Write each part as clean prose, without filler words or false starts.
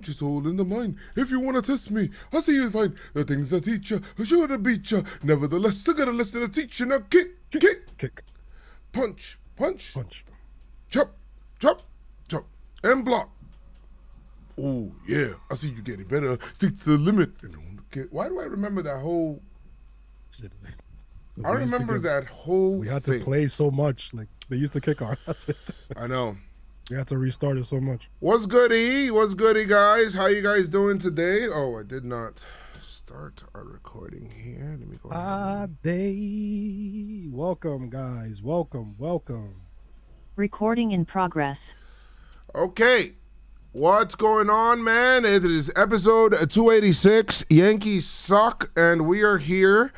punch is all in the mind. If you want to test me, I'll see you find the things I teach you. I'm sure to beat you. Nevertheless, I gotta listen to teach you. Now kick. Punch. Chop. And block. Oh, yeah. I see you getting better. Stick to the limit. Why do I remember that whole... I remember that whole We had to play so much. Like, they used to kick our ass. I know. We had to restart it so much. What's goody? What's goody, guys? How you guys doing today? Oh, I did not start our recording here. Let me go ahead. Welcome, guys. Welcome. Recording in progress. Okay. What's going on, man? It is episode 286. Yankees suck, and we are here.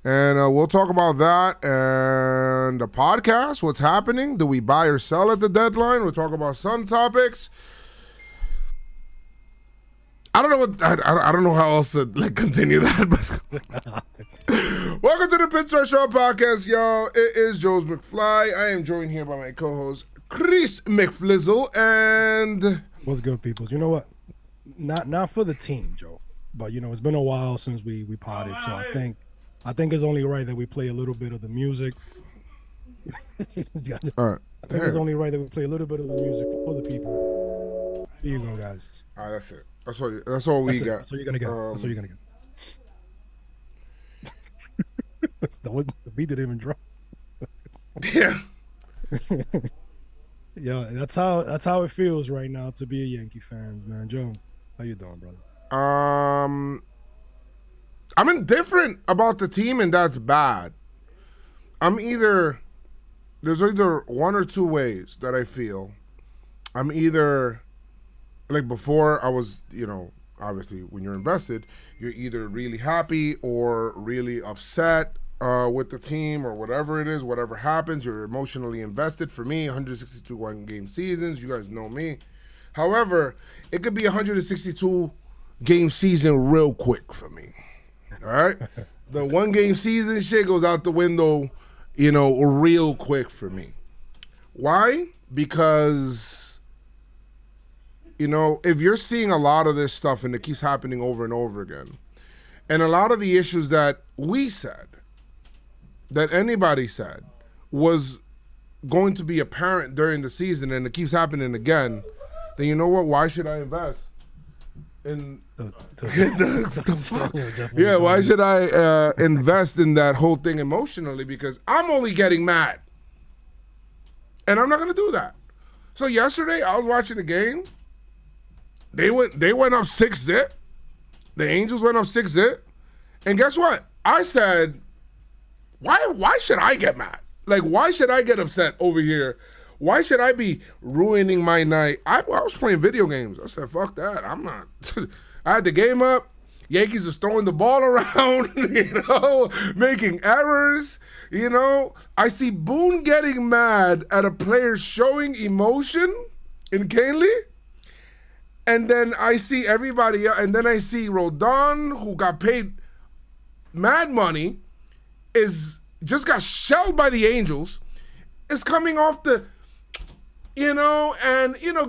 And we'll talk about that and the podcast. What's happening? Do we buy or sell at the deadline? We'll talk about some topics. I don't know how else to continue that. But welcome to the PinstripeStrong podcast, y'all. It is JoezMcfly. I am joined here by my co-host Chris McFlizzle and what's good, peoples? You know what? Not for the team, Joe, but it's been a while since we potted, so I think it's only right that we play a little bit of the music. All right. I think it's only right that we play a little bit of the music for the people. Here you go, guys. All right, that's it. That's all we got. That's all you're gonna get. That's all you're gonna get. the beat didn't even drop. Yeah. Yeah, that's how it feels right now to be a Yankee fan, man. Joe, how you doing, brother? I'm indifferent about the team, and that's bad. There's either one or two ways that I feel. I'm either, like before I was, obviously when you're invested, you're either really happy or really upset with the team or whatever it is, whatever happens, you're emotionally invested. For me, 162 one-game seasons, you guys know me. However, it could be 162-game season real quick for me. All right? The one-game season shit goes out the window, real quick for me. Why? Because, if you're seeing a lot of this stuff and it keeps happening over and over again, and a lot of the issues that we said, that anybody said, was going to be apparent during the season and it keeps happening again, then you know what? Why should I invest? Yeah, why should I invest in that whole thing emotionally? Because I'm only getting mad. And I'm not going to do that. So yesterday, I was watching the game. They went up 6-0. The Angels went up 6-0. And guess what? I said, why should I get mad? Like, why should I get upset over here? Why should I be ruining my night? I was playing video games. I said, fuck that. I'm not. I had the game up. Yankees was throwing the ball around, making errors. I see Boone getting mad at a player showing emotion in Canely. And then I see everybody else. And then I see Rodon, who got paid mad money, just got shelled by the Angels, is coming off the,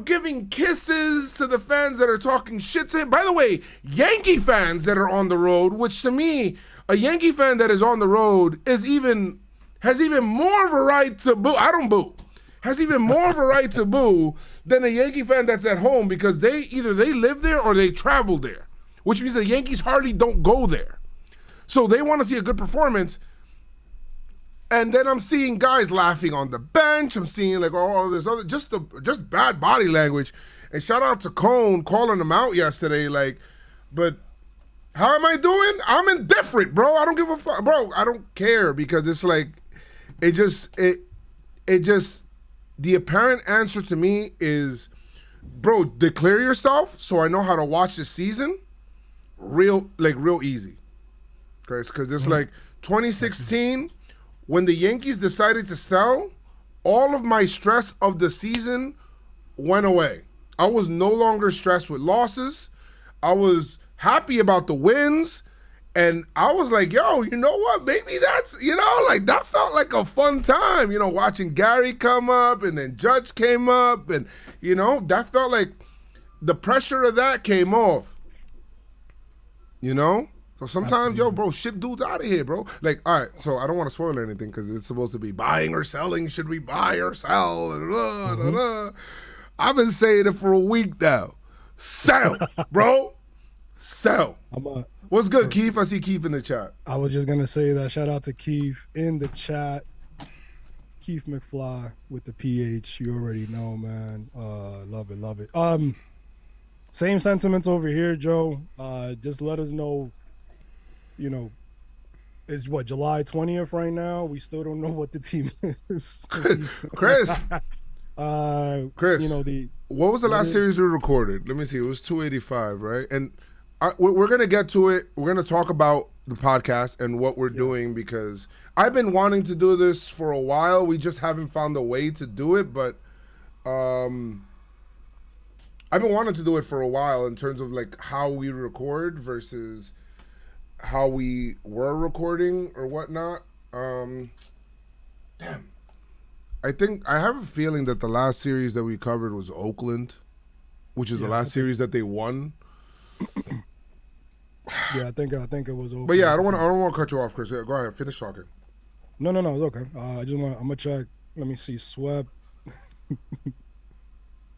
giving kisses to the fans that are talking shit to him. By the way, Yankee fans that are on the road, which to me, a Yankee fan that is on the road has even more of a right to boo. I don't boo. Has even more of a right to boo than a Yankee fan that's at home, because they live there or they travel there, which means the Yankees hardly don't go there. So they want to see a good performance. And then I'm seeing guys laughing on the bench. I'm seeing all this other, just bad body language. And shout out to Cone calling them out yesterday. But how am I doing? I'm indifferent, bro. I don't give a fuck, bro. I don't care, because it's the apparent answer to me is, bro, declare yourself so I know how to watch the season real easy. Because it's 2016, when the Yankees decided to sell, all of my stress of the season went away. I was no longer stressed with losses. I was happy about the wins. And I was like, yo, you know what? Maybe that's, that felt like a fun time, watching Gary come up and then Judge came up. And, that felt like the pressure of that came off. You know? So sometimes, yo, bro, ship dudes out of here, bro. Like, all right, so I don't want to spoil anything because it's supposed to be buying or selling. Should we buy or sell? I've been saying it for a week now. Sell, bro. Sell. What's good, Keith? I see Keith in the chat. I was just going to say that. Shout out to Keith in the chat. Keith McFly with the PH. You already know, man. Love it. Same sentiments over here, Joe. Just let us know. You know, it's what, July 20th right now. We still don't know what the team is. Chris, you know, what was the last series we recorded? Let me see. It was 285, right? And we're gonna get to it. We're gonna talk about the podcast and what we're doing because I've been wanting to do this for a while. We just haven't found a way to do it, but I've been wanting to do it for a while in terms of like how we record versus how we were recording or whatnot. Damn. I think I have a feeling that the last series that we covered was Oakland, which is the last series that they won. Yeah, I think it was Oakland. But yeah, I don't want to cut you off, Chris. Yeah, go ahead, finish talking. No, it's okay. I'm gonna check. Let me see. Swept.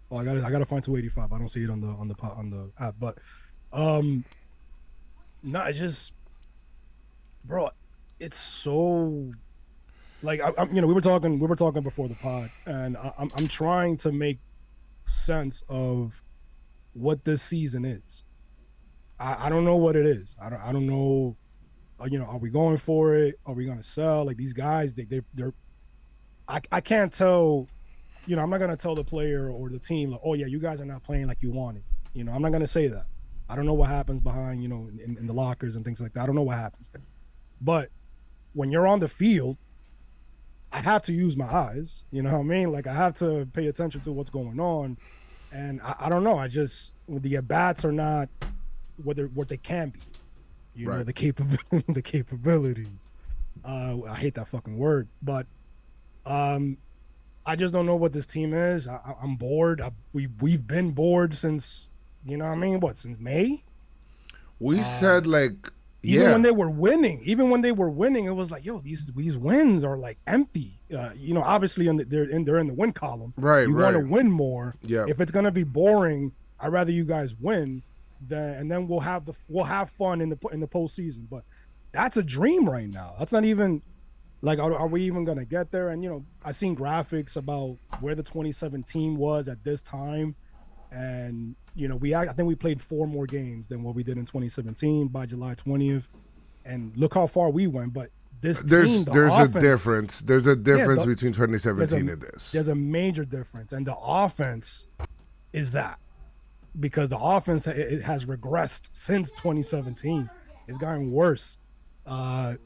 Well, I gotta find 285. I don't see it on the app, but no, I just, bro, it's so, like, I'm we were talking before the pod, and I'm trying to make sense of what this season is. I don't know what it is. I don't know. Are we going for it? Are we gonna sell? Like these guys, they're. I can't tell. I'm not gonna tell the player or the team like, oh yeah, you guys are not playing like you wanted. I'm not gonna say that. I don't know what happens behind, in the lockers and things like that. I don't know what happens there. But when you're on the field, I have to use my eyes. You know what I mean? Like I have to pay attention to what's going on. And I don't know. I just, the at-bats are not what they can be. Right. The capabilities. I hate that fucking word. But I just don't know what this team is. I'm bored. We've been bored since, you know what I mean? Since May? We said even when they were winning, it was like, yo, these wins are like empty. Obviously they're in the win column. Right. You want to win more. Yeah. If it's gonna be boring, I'd rather you guys win. Then we'll have fun in the postseason. But that's a dream right now. That's not even like, are we even gonna get there? And I seen graphics about where the 2017 was at this time. And I think we played 4 more games than what we did in 2017 by July 20th, and look how far we went. But there's a difference. There's a difference between 2017 and this. There's a major difference, and the offense is that because the offense it has regressed since 2017. It's gotten worse, and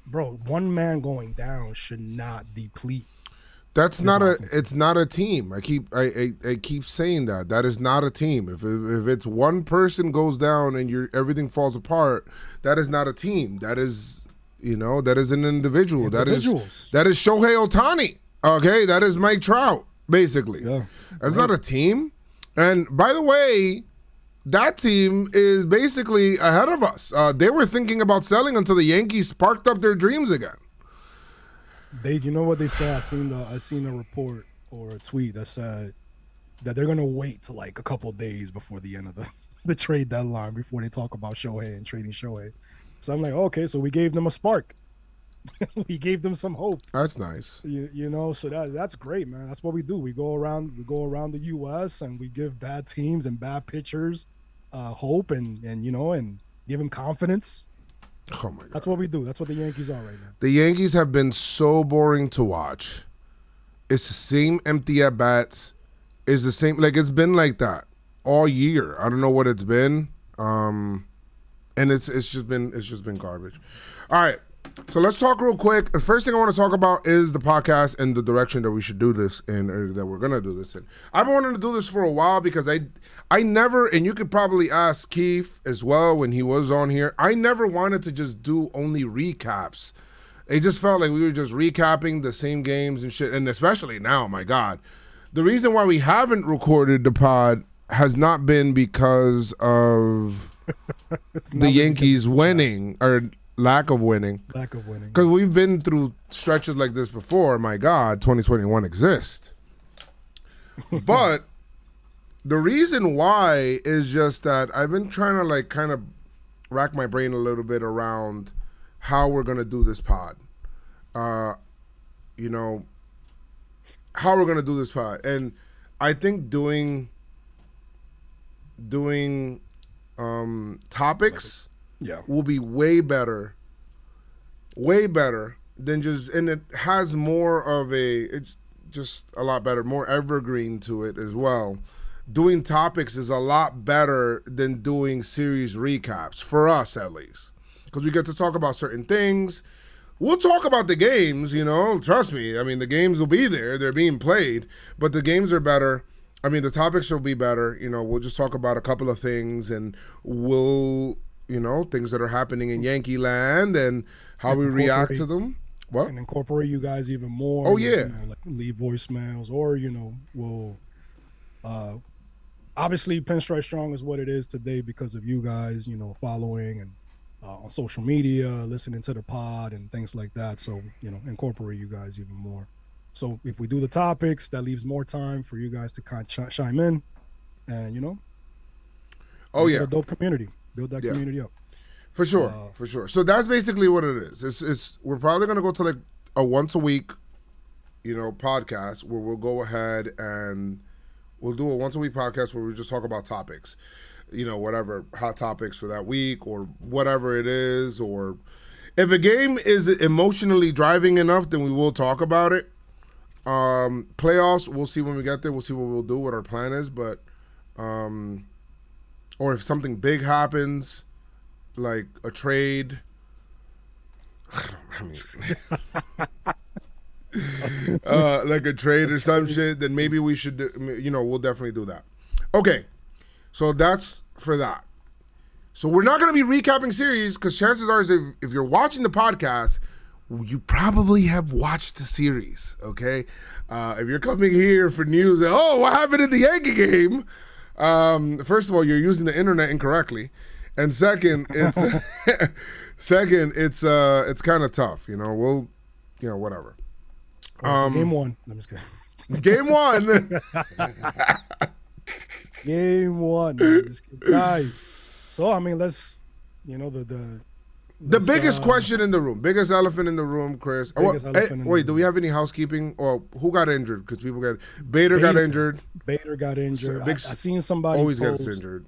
bro, one man going down should not deplete. It's not a team. I keep saying that. That is not a team. If it's one person goes down and everything falls apart, that is not a team. That is that is an individual. That is Shohei Ohtani. Okay, that is Mike Trout, basically. Yeah. That's not a team. And by the way, that team is basically ahead of us. They were thinking about selling until the Yankees sparked up their dreams again. You know what they say? I seen a report or a tweet that said that they're gonna wait till like a couple of days before the end of the trade deadline before they talk about Shohei and trading Shohei. So I'm like, okay, so we gave them a spark. We gave them some hope. That's nice. So that's great, man. That's what we do. We go around the U.S. and we give bad teams and bad pitchers hope and give them confidence. Oh my God. That's what we do. That's what the Yankees are right now. The Yankees have been so boring to watch. It's the same empty at bats. It's the same, it's been like that all year. I don't know what it's been. And it's just been garbage. All right. So let's talk real quick. The first thing I want to talk about is the podcast and the direction that we should do this in, or that we're going to do this in. I've been wanting to do this for a while because I never, and you could probably ask Keith as well when he was on here, I never wanted to just do only recaps. It just felt like we were just recapping the same games and shit. And especially now, my God, The reason why we haven't recorded the pod has not been because of the Yankees winning or lack of winning. Lack of winning. Because we've been through stretches like this before. My God, 2021 exists. But the reason why is just that I've been trying to like kind of rack my brain a little bit around how we're going to do this pod. You know, how we're going to do this pod. And I think doing topics will be way better than just, and it has more of it's just a lot better, more evergreen to it as well. Doing topics is a lot better than doing series recaps, for us at least, because we get to talk about certain things. We'll talk about the games, you know, trust me. I mean, the games will be there. They're being played, but the games are better. I mean, the topics will be better. You know, we'll just talk about a couple of things, and we'll, you know, things that are happening in Yankee land and how we react to them. What? And incorporate you guys even more. Oh, yeah. You know, like leave voicemails, or, you know, we'll obviously PinstripeStrong is what it is today because of you guys, you know, following and on social media, listening to the pod and things like that. So, you know, incorporate you guys even more. So if we do the topics, that leaves more time for you guys to kind of chime in and, you know, a dope community, build that community up. For sure, for sure. So that's basically what it is. It's we're probably going to go to like a once a week, you know, podcast where we'll go ahead and we'll do a once a week podcast where we just talk about topics, you know, whatever hot topics for that week or whatever it is. Or if a game is emotionally driving enough, then we will talk about it. Playoffs, we'll see when we get there. We'll see what we'll do, what our plan is. But, or if something big happens, like a trade, I mean, like a trade or some shit, then maybe we should, you know, we'll definitely do that. Okay, so that's for that. So we're not going to be recapping series because chances are is if you're watching the podcast, you probably have watched the series, okay? If you're coming here for news, oh, what happened in the Yankee game? First of all, you're using the internet incorrectly. And second, it's it's kind of tough, you know. We'll, you know, whatever. So game one. I'm just kidding. Game one. Game one. No, I'm just kidding. Guys. So I mean, let's, you know, the biggest question in the room, biggest elephant in the room, Chris. Wait, do we have any housekeeping? Or who got injured? Because people Bader got injured. Bader got injured. I seen somebody always gets injured.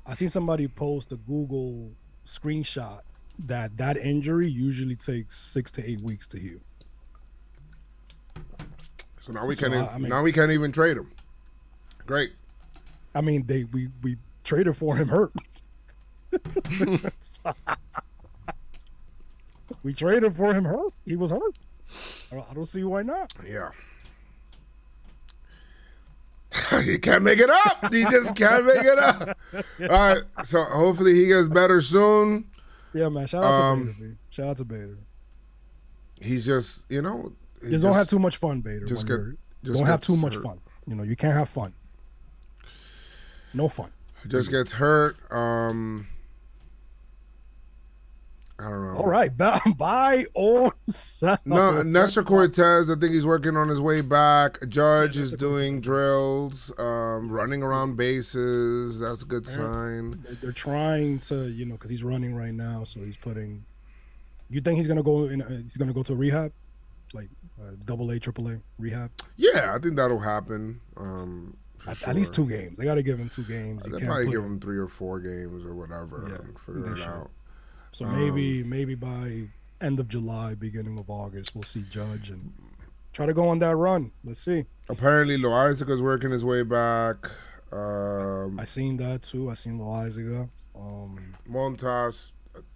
I seen somebody post a Google screenshot that injury usually takes 6 to 8 weeks to heal. So now we can't even trade him. Great. I mean, we traded for him hurt. We traded for him hurt. He was hurt. I don't see why not. Yeah. You can't make it up. You just can't make it up. All right. So hopefully he gets better soon. Yeah, man. Shout out to Bader, man. Shout out to Bader. He's just, you know. Just don't have too much fun, Bader. Don't have too much fun. You know, you can't have fun. No fun. Just gets hurt. I don't know. All right, bye. No, Nestor Cortez, I think he's working on his way back. Judge is doing drills, running around bases. That's a good sign. They're trying to, you know, because he's running right now, so he's putting. You think he's gonna go in? He's gonna go to a rehab, like AA, AAA rehab? Yeah, I think that'll happen. At least 2 games. They got to give him 2 games. They probably give him 3 or 4 games or whatever. Yeah, and figure it out. So maybe by end of July, beginning of August, we'll see Judge and try to go on that run. Let's see. Apparently, Loaizaga is working his way back. I seen that too. I seen Loaizaga. Montas,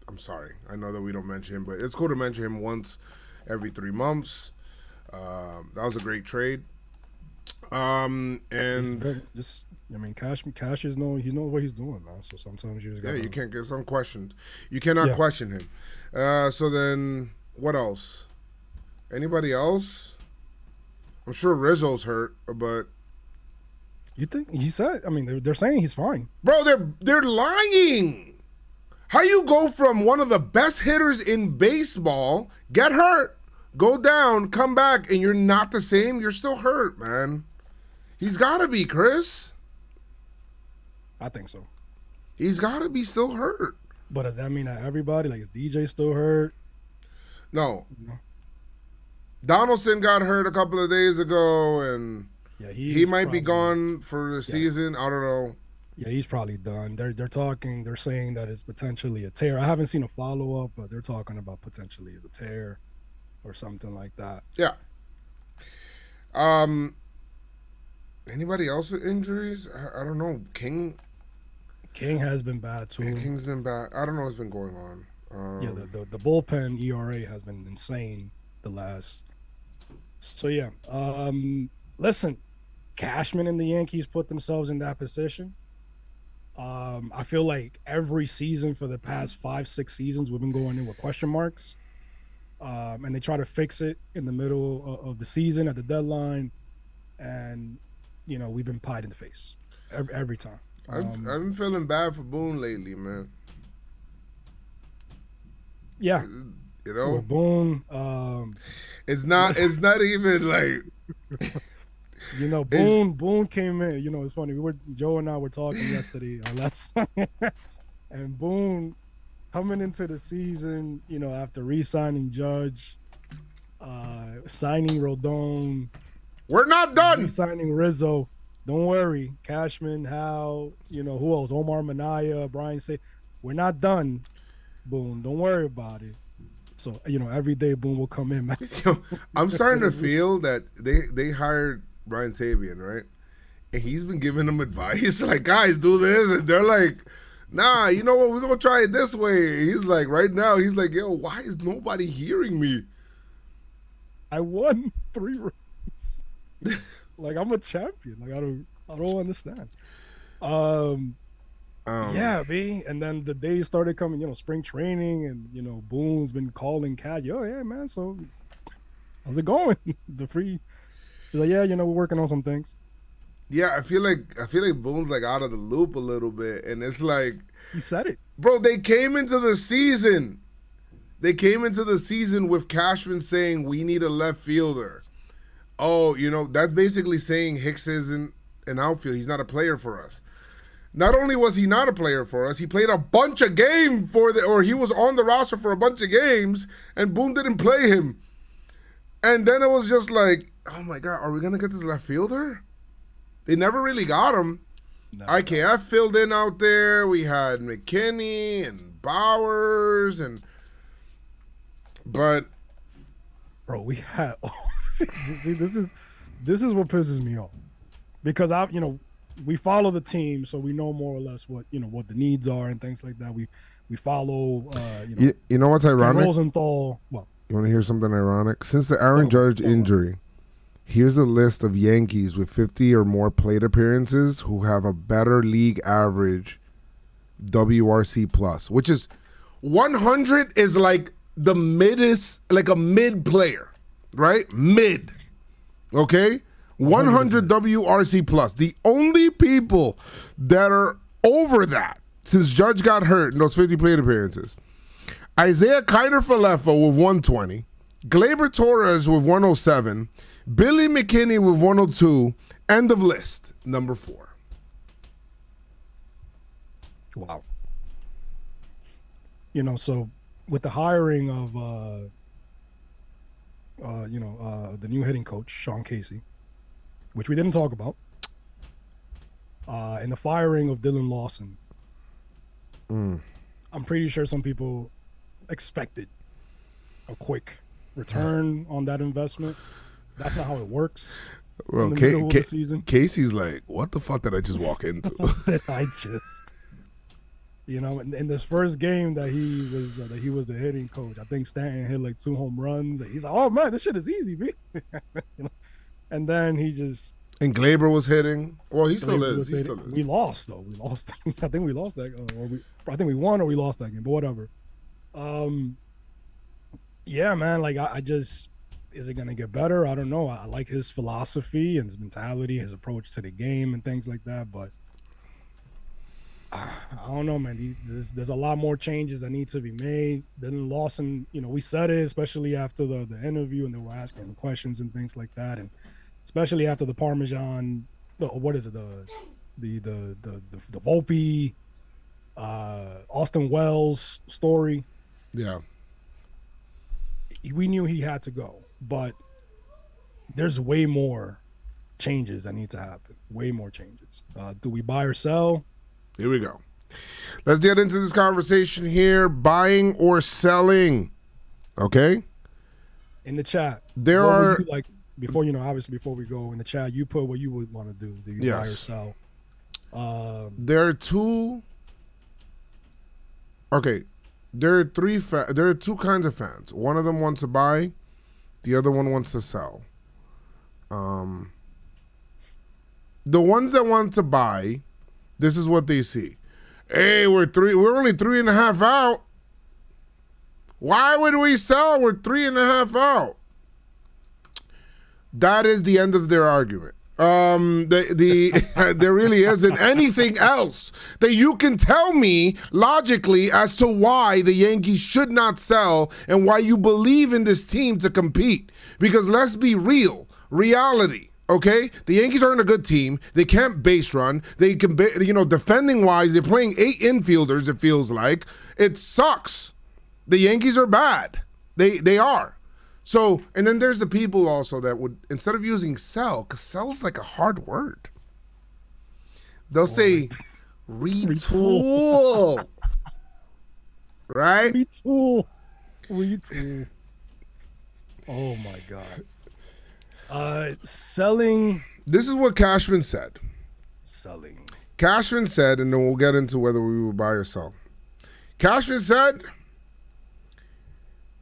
I'm sorry. I know that we don't mention him, but it's cool to mention him once every 3 months. That was a great trade. And just, I mean, Cash is he knows what he's doing, man. So sometimes you just gotta, you can't get some questioned. You cannot question him. So then what else? Anybody else? I'm sure Rizzo's hurt, but You think he said? I mean, they're saying he's fine. Bro, they're lying. How you go from one of the best hitters in baseball, get hurt, go down, come back, and you're not the same? You're still hurt, man. He's got to be, Chris. I think so. He's got to be still hurt. But does that mean that everybody, like, is DJ still hurt? No. Donaldson got hurt a couple of days ago, and yeah, he might be gone for the season. I don't know. Yeah, he's probably done. They're saying that it's potentially a tear. I haven't seen a follow-up, but they're talking about potentially a tear or something like that. Yeah. Anybody else with injuries? I don't know. King has been bad too. King's been bad. I don't know what's been going on. Yeah, the bullpen ERA has been insane the last. So yeah, listen, Cashman and the Yankees put themselves in that position. I feel like every season for the past 5-6 seasons we've been going in with question marks, and they try to fix it in the middle of the season at the deadline, and we've been pied in the face every time. I've been feeling bad for Boone lately, man. Yeah, with Boone. It's not even like. Boone came in. It's funny. Joe and I were talking yesterday on last and Boone coming into the season, after re-signing Judge, signing Rodon. We're not done. Signing Rizzo. Don't worry, Cashman, Hal, who else? Omar Minaya, Brian say, we're not done. Boone, don't worry about it. So every day Boone will come in. I'm starting to feel that they hired Brian Sabian, right? And he's been giving them advice, like, guys, do this. And they're like, nah, you know what? We're going to try it this way. He's like, right now, he's like, yo, why is nobody hearing me? I won 3 runs. Like, I'm a champion. Like, I don't understand. Yeah, B. And then the days started coming, spring training, and, Boone's been calling Cat, yo, yeah, man, so how's it going? The free. He's like, yeah, we're working on some things. Yeah, I feel like Boone's like out of the loop a little bit, and it's like he said it, bro. They came into the season with Cashman saying we need a left fielder. Oh, that's basically saying Hicks isn't an outfield. He's not a player for us. Not only was he not a player for us, he played a bunch of games or he was on the roster for a bunch of games, and Boone didn't play him. And then it was just like, oh my God, are we going to get this left fielder? They never really got him. No. IKF filled in out there. We had McKinney and Bowers but bro, we had see, this is what pisses me off. Because we follow the team, so we know more or less what what the needs are and things like that. We follow you know what's ironic? Rosenthal. Well, you want to hear something ironic? Since the Aaron Judge injury, here's a list of Yankees with 50 or more plate appearances who have a better league average WRC plus, which is 100 is like the midest, like a mid player, right? Mid. Okay? 100 WRC plus. The only people that are over that since Judge got hurt in those 50 plate appearances, Isaiah Kiner-Falefa with 120, Gleyber Torres with 107, Billy McKinney with 102, end of list, number 4. Wow. So with the hiring of the new hitting coach, Sean Casey, which we didn't talk about, and the firing of Dylan Lawson, I'm pretty sure some people expected a quick return on that investment. That's not how it works. Well, in the middle of the season. Casey's like, what the fuck did I just walk into? In this first game that he was the hitting coach, I think Stanton hit like 2 home runs. And he's like, oh man, this shit is easy, B. And then he just. And Gleyber was hitting. Well, he still is. We lost though. We lost. I think we lost that. I think we won or we lost that game. But whatever. Yeah, man. Like I just Is it going to get better? I don't know. I like his philosophy and his mentality, his approach to the game and things like that. But I don't know, man. There's a lot more changes that need to be made. Then Lawson, we said it, especially after the interview, and they were asking questions and things like that, and especially after the Parmesan. What is it? The Volpe, Austin Wells story. Yeah. We knew he had to go, but there's way more changes that need to happen. Way more changes. Do we buy or sell? Here we go. Let's get into this conversation here. Buying or selling. Okay? In the chat. There are before we go in the chat, you put what you would want to do. Do you buy or sell? There are two. Okay. There are two kinds of fans. One of them wants to buy, the other one wants to sell. The ones that want to buy, this is what they see. Hey, we're only 3.5 out. Why would we sell? We're 3.5 out. That is the end of their argument. There really isn't anything else that you can tell me logically as to why the Yankees should not sell and why you believe in this team to compete. Because let's be real, reality. Okay, the Yankees aren't a good team. They can't base run. They can, defending wise, they're playing 8 infielders. It feels like it sucks. The Yankees are bad. They are. So, and then there's the people also that would, instead of using sell, because sell is like a hard word, they'll say retool. Right? Retool. Oh my God. Selling. This is what Cashman said. Selling. Cashman said, and then we'll get into whether we will buy or sell. Cashman said,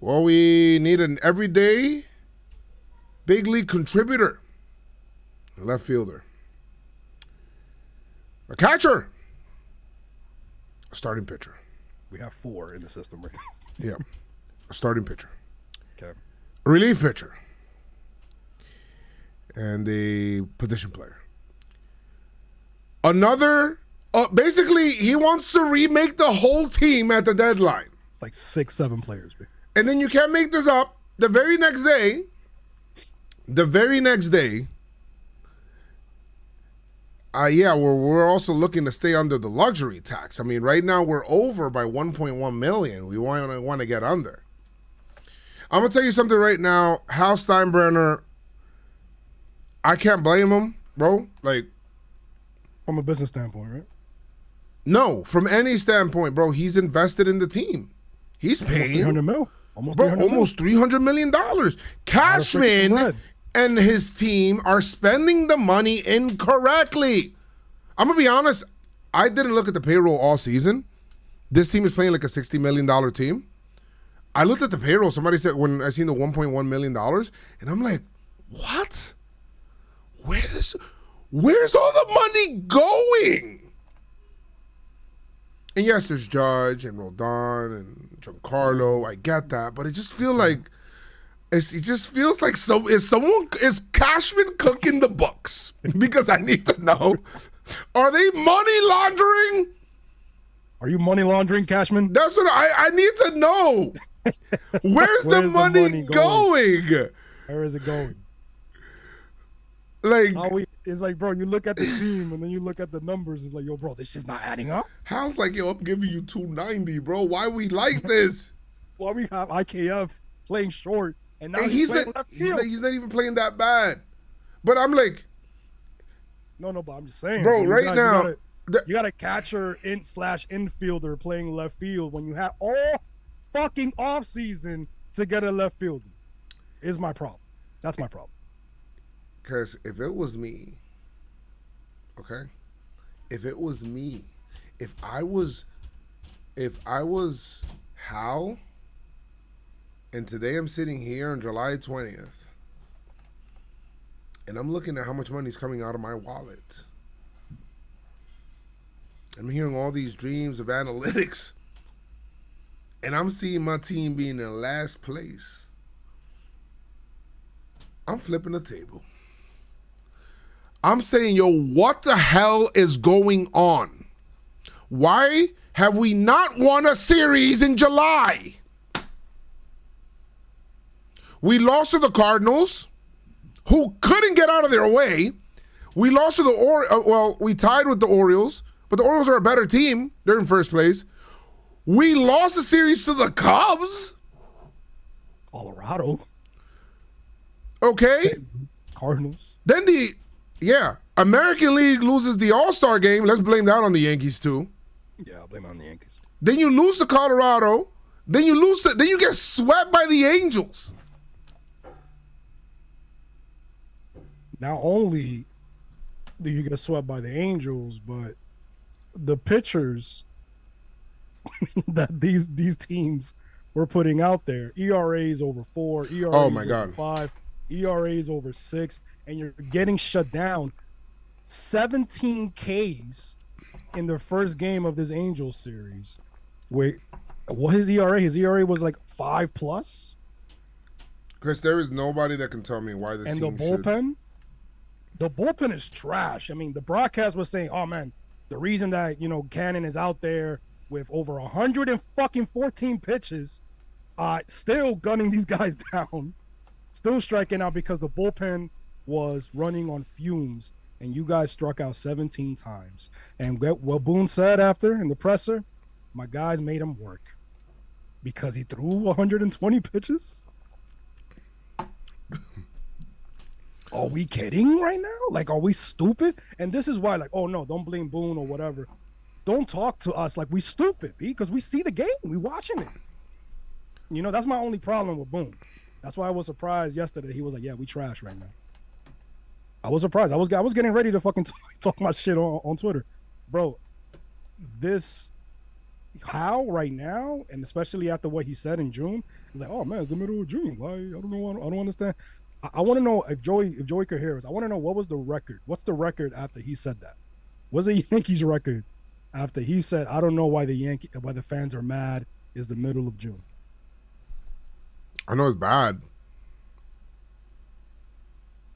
well, we need an everyday big league contributor, a left fielder, a catcher, a starting pitcher. We have 4 in the system right now. Yeah, a starting pitcher. Okay. A relief pitcher. And a position player. Another, basically, he wants to remake the whole team at the deadline. It's like 6-7 players. And then you can't make this up. The very next day, we're also looking to stay under the luxury tax. I mean, right now we're over by 1.1 million. We want to get under. I'm gonna tell you something right now. Hal Steinbrenner, I can't blame him, bro. Like, from a business standpoint, right? No, from any standpoint, bro. He's invested in the team. He's paying almost $300 million. Cashman and his team are spending the money incorrectly. I'm gonna be honest. I didn't look at the payroll all season. This team is playing like a $60 million team. I looked at the payroll. Somebody said when I seen the $1.1 million, and I'm like, what? Where's all the money going? And yes, there's Judge and Rodon and Giancarlo. I get that, but it just feels like is Cashman cooking the books? Because I need to know. Are they money laundering? Are you money laundering, Cashman? That's what I need to know. Where's the money going? Where is it going? Like, it's like, bro, you look at the team and then you look at the numbers. It's like, yo, bro, this shit's not adding up. Hal's like, yo, I'm giving you 290, bro. Why we like this? Why we have IKF playing short and now he's not even playing that bad. But I'm like, no, but I'm just saying, bro. Right now, you got a catcher infielder playing left field when you have all fucking off season to get a left fielder. Is my problem. That's my problem. Because if it was me, okay, if I was Hal, and today I'm sitting here on July 20th, and I'm looking at how much money is coming out of my wallet. I'm hearing all these dreams of analytics, and I'm seeing my team being in last place. I'm flipping the table. I'm saying, yo, what the hell is going on? Why have we not won a series in July? We lost to the Cardinals, who couldn't get out of their way. We lost to the we tied with the Orioles, but the Orioles are a better team. They're in first place. We lost the series to the Cubs. Colorado. Okay. Cardinals. Then American League loses the All-Star game. Let's blame that on the Yankees too. Yeah, I'll blame it on the Yankees. Then you lose to Colorado. Then you get swept by the Angels. Not only do you get swept by the Angels, but the pitchers that these teams were putting out there, ERAs over 4, ERAs over 5, ERAs over 6, and you're getting shut down. 17 Ks in the first game of this Angels series. Wait, what his ERA? His ERA was like 5+. Chris, there is nobody that can tell me why this team and the bullpen. The bullpen is trash. I mean, the broadcast was saying, "Oh man, the reason that Cannon is out there with over 114 pitches, still gunning these guys down, still striking out because the bullpen was running on fumes, and you guys struck out 17 times." And what Boone said after in the presser, my guys made him work because he threw 120 pitches. Are we kidding right now? Like, are we stupid? And this is why, like, oh no, don't blame Boone or whatever. Don't talk to us like we stupid, because we see the game, we watching it. That's my only problem with Boone. That's why I was surprised yesterday. He was like, "Yeah, we trash right now." I was surprised. I was getting ready to fucking talk my shit on Twitter, bro. How right now, and especially after what he said in June, he's like, "Oh man, it's the middle of June. Why? I don't know. I don't understand." I want to know if Joey could hear us. I want to know what was the record. What's the record after he said that? What's the Yankees record after he said, "I don't know why the fans are mad"? Is the middle of June. I know it's bad,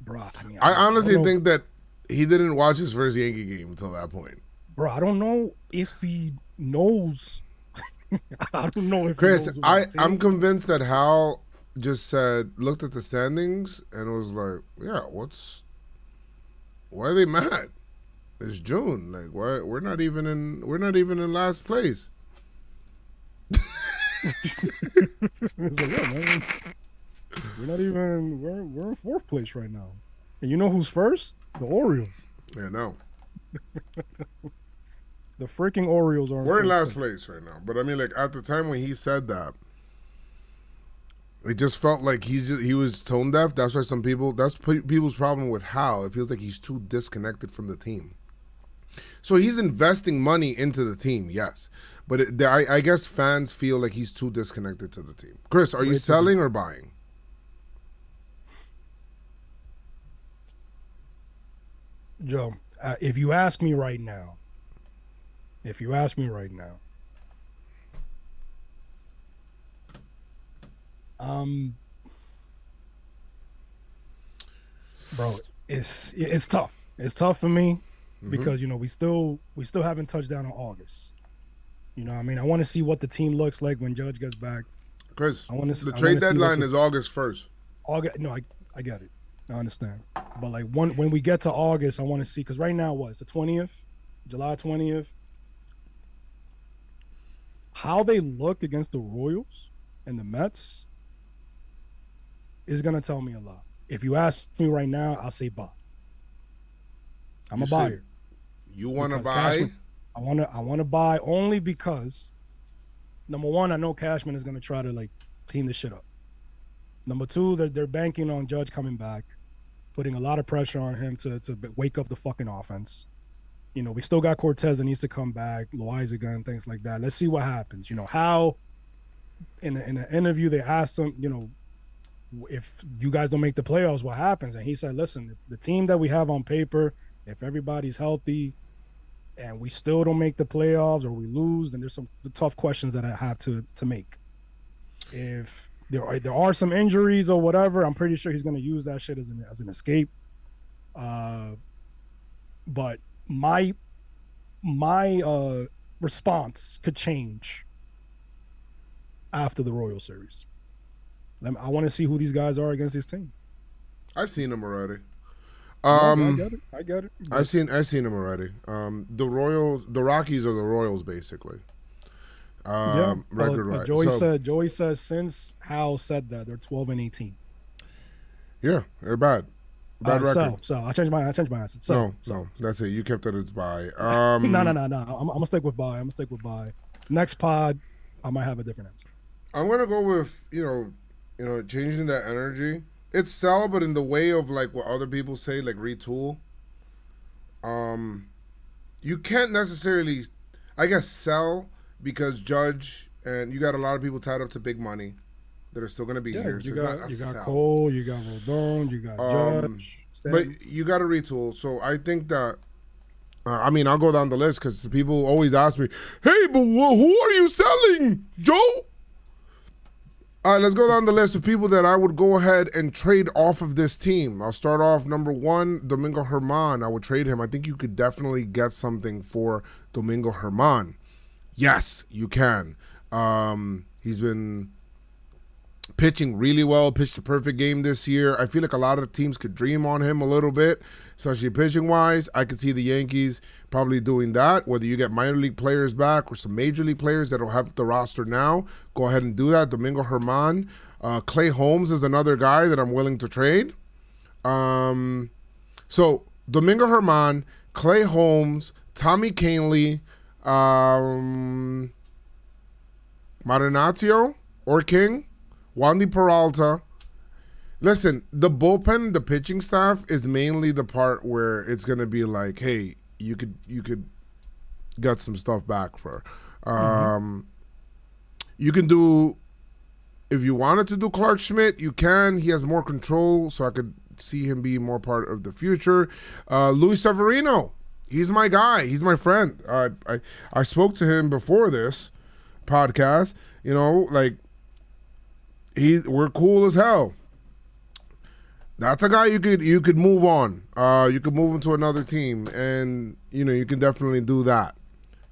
bro. I mean, I honestly think that he didn't watch his first Yankee game until that point. Bro, I don't know if he knows. I don't know if Chris, I'm convinced that Hal just looked at the standings and was like, "Yeah, why are they mad? It's June. Like, why we're not even in last place." It's like, yeah, man, we're in fourth place right now. And you know who's first? The Orioles. Yeah, no. The freaking Orioles are. We're in last place right now. But I mean, like, at the time when he said that, it just felt like he was tone deaf. That's why that's people's problem with Hal. It feels like he's too disconnected from the team. So he's investing money into the team, yes. But I guess fans feel like he's too disconnected to the team. Chris, are you selling or buying? Joe, if you ask me right now, bro, it's tough. It's tough for me because we still haven't touched down on August. I mean, I want to see what the team looks like when Judge gets back. Chris, the trade deadline is August 1st. No, I get it. I understand. But like when we get to August, I want to see, because right now it's the 20th, July 20th. How they look against the Royals and the Mets is gonna tell me a lot. If you ask me right now, I'll say buy. I'm a buyer. You want to buy? I want to buy only because, number one, I know Cashman is gonna try to like clean this shit up. Number two, they're banking on Judge coming back, putting a lot of pressure on him to wake up the fucking offense. We still got Cortez that needs to come back, Loaizaga and things like that. Let's see what happens. How in an interview they asked him, if you guys don't make the playoffs, what happens? And he said, "Listen, the team that we have on paper, if everybody's healthy and we still don't make the playoffs or we lose, then there's some tough questions that I have to make. If there are some injuries or whatever. I'm pretty sure he's going to use that shit as an escape. But my response could change after the Royal Series. I want to see who these guys are against this team. I've seen them already. I get it. I've seen them already. The Rockies are the Royals basically. Record-wise. Joey says since Hal said that they're 12-18. Yeah, they're bad. Bad record. So I changed my answer. No, that's it. You kept it as bye. No. I'm gonna stick with bye. Next pod, I might have a different answer. I'm gonna go with changing that energy. It's sell, but in the way of like what other people say, like retool. You can't necessarily, I guess, sell because Judge and you got a lot of people tied up to big money that are still going to be here. You got Cole, you got Rodon, you got Judge. But you got to retool. So I think that, I'll go down the list because people always ask me, hey, but who are you selling, Joe? All right, let's go down the list of people that I would go ahead and trade off of this team. I'll start off number 1, Domingo Germán. I would trade him. I think you could definitely get something for Domingo Germán. Yes, you can. He's been pitching really well, pitched a perfect game this year. I feel like a lot of teams could dream on him a little bit, especially pitching-wise. I could see the Yankees probably doing that, whether you get minor league players back or some major league players that will help the roster now. Go ahead and do that. Domingo Germán. Clay Holmes is another guy that I'm willing to trade. So Domingo Germán, Clay Holmes, Tommy Kahnle, Marinaccio or King, Wandy Peralta. Listen, the bullpen, the pitching staff is mainly the part where it's gonna be like, hey, you could get some stuff back for. You can do, if you wanted to do Clark Schmidt, you can. He has more control, so I could see him being more part of the future. Luis Severino, he's my guy. He's my friend. I spoke to him before this podcast. We're cool as hell. That's a guy you could move on. You could move him to another team, and you can definitely do that.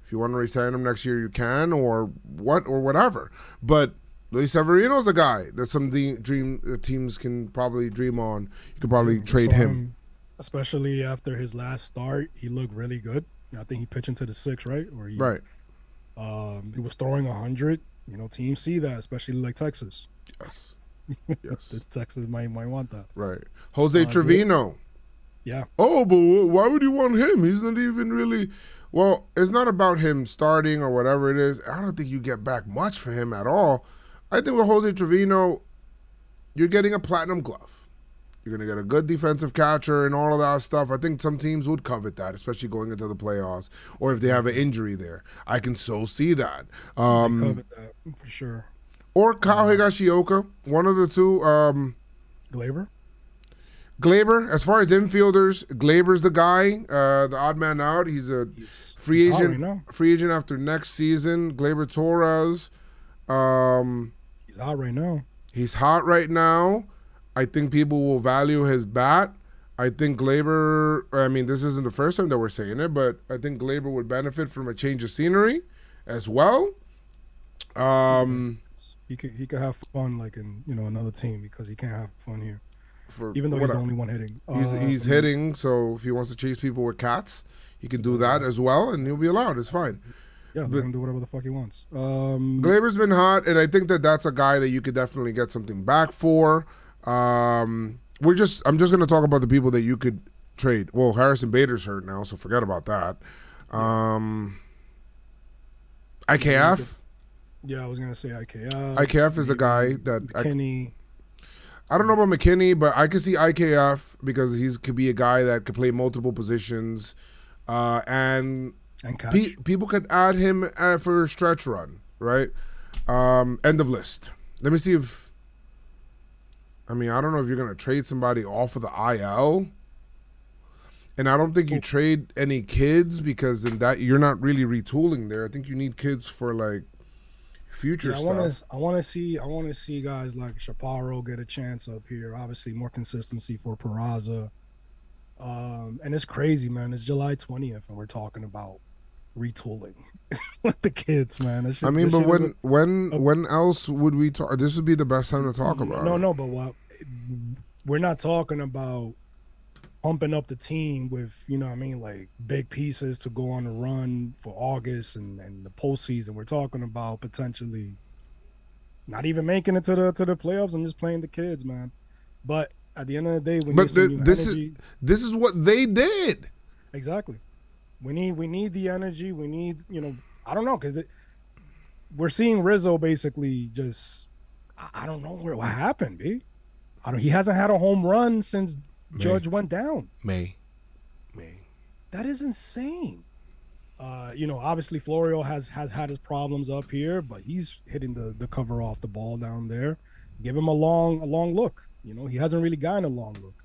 If you want to resign him next year, you can, or whatever. But Luis Severino's a guy that some teams can probably dream on. You could probably trade him. Especially after his last start, he looked really good. I think he pitched into the 6th, right? Right. He was throwing 100. Teams see that, especially like Texas. Yes. Texas might want that. Right. Jose Trevino. Yeah. Oh, but why would you want him? He's not even really. Well, it's not about him starting or whatever it is. I don't think you get back much for him at all. I think with Jose Trevino, you're getting a platinum glove. You're going to get a good defensive catcher and all of that stuff. I think some teams would covet that, especially going into the playoffs or if they have an injury there. I can so see that. Covet that for sure. Or Kyle Higashioka, one of the two. Glaber, as far as infielders, Glaber's the guy, the odd man out. He's free agent after next season. Glaber Torres. He's hot right now. He's hot right now. I think people will value his bat. I think Glaber, this isn't the first time that we're saying it, but I think Glaber would benefit from a change of scenery as well. He could have fun like in another team because he can't have fun here. Even though he's the only one hitting. He's hitting, so if he wants to chase people with cats, he can do that as well, and he'll be allowed. It's fine. Yeah, let him do whatever the fuck he wants. Glaber's been hot, and I think that's a guy that you could definitely get something back for. I'm just going to talk about the people that you could trade. Well, Harrison Bader's hurt now, so forget about that. IKF. Yeah, I was going to say IKF. IKF is a guy that McKinney. I don't know about McKinney, but I could see IKF because could be a guy that could play multiple positions, and people could add him for a stretch run, right? End of list. Let me see if. I don't know if you're going to trade somebody off of the IL. And I don't think you trade any kids because in that you're not really retooling there. I think you need kids for like future I stuff. want to see guys like Chaparro get a chance up here. Obviously, more consistency for Peraza. And it's crazy, man. It's July 20th, and we're talking about retooling with the kids, man. It's I just mean, this but shit is when else would we talk? This would be the best time to talk about no, it. no, but what we're not talking about pumping up the team with, you know what I mean, like big pieces to go on a run for August and the postseason. We're talking about potentially not even making it to the playoffs. I'm just playing the kids, man. But at the end of the day, we need some new energy. This is what they did. Exactly. We need the energy. We need, you know, I don't know, because we're seeing Rizzo basically just, I don't know what happened, B. He hasn't had a home run since Judge went down. May. That is insane. You know, obviously Florio has had his problems up here, but he's hitting the cover off the ball down there. Give him a long look. You know, he hasn't really gotten a long look.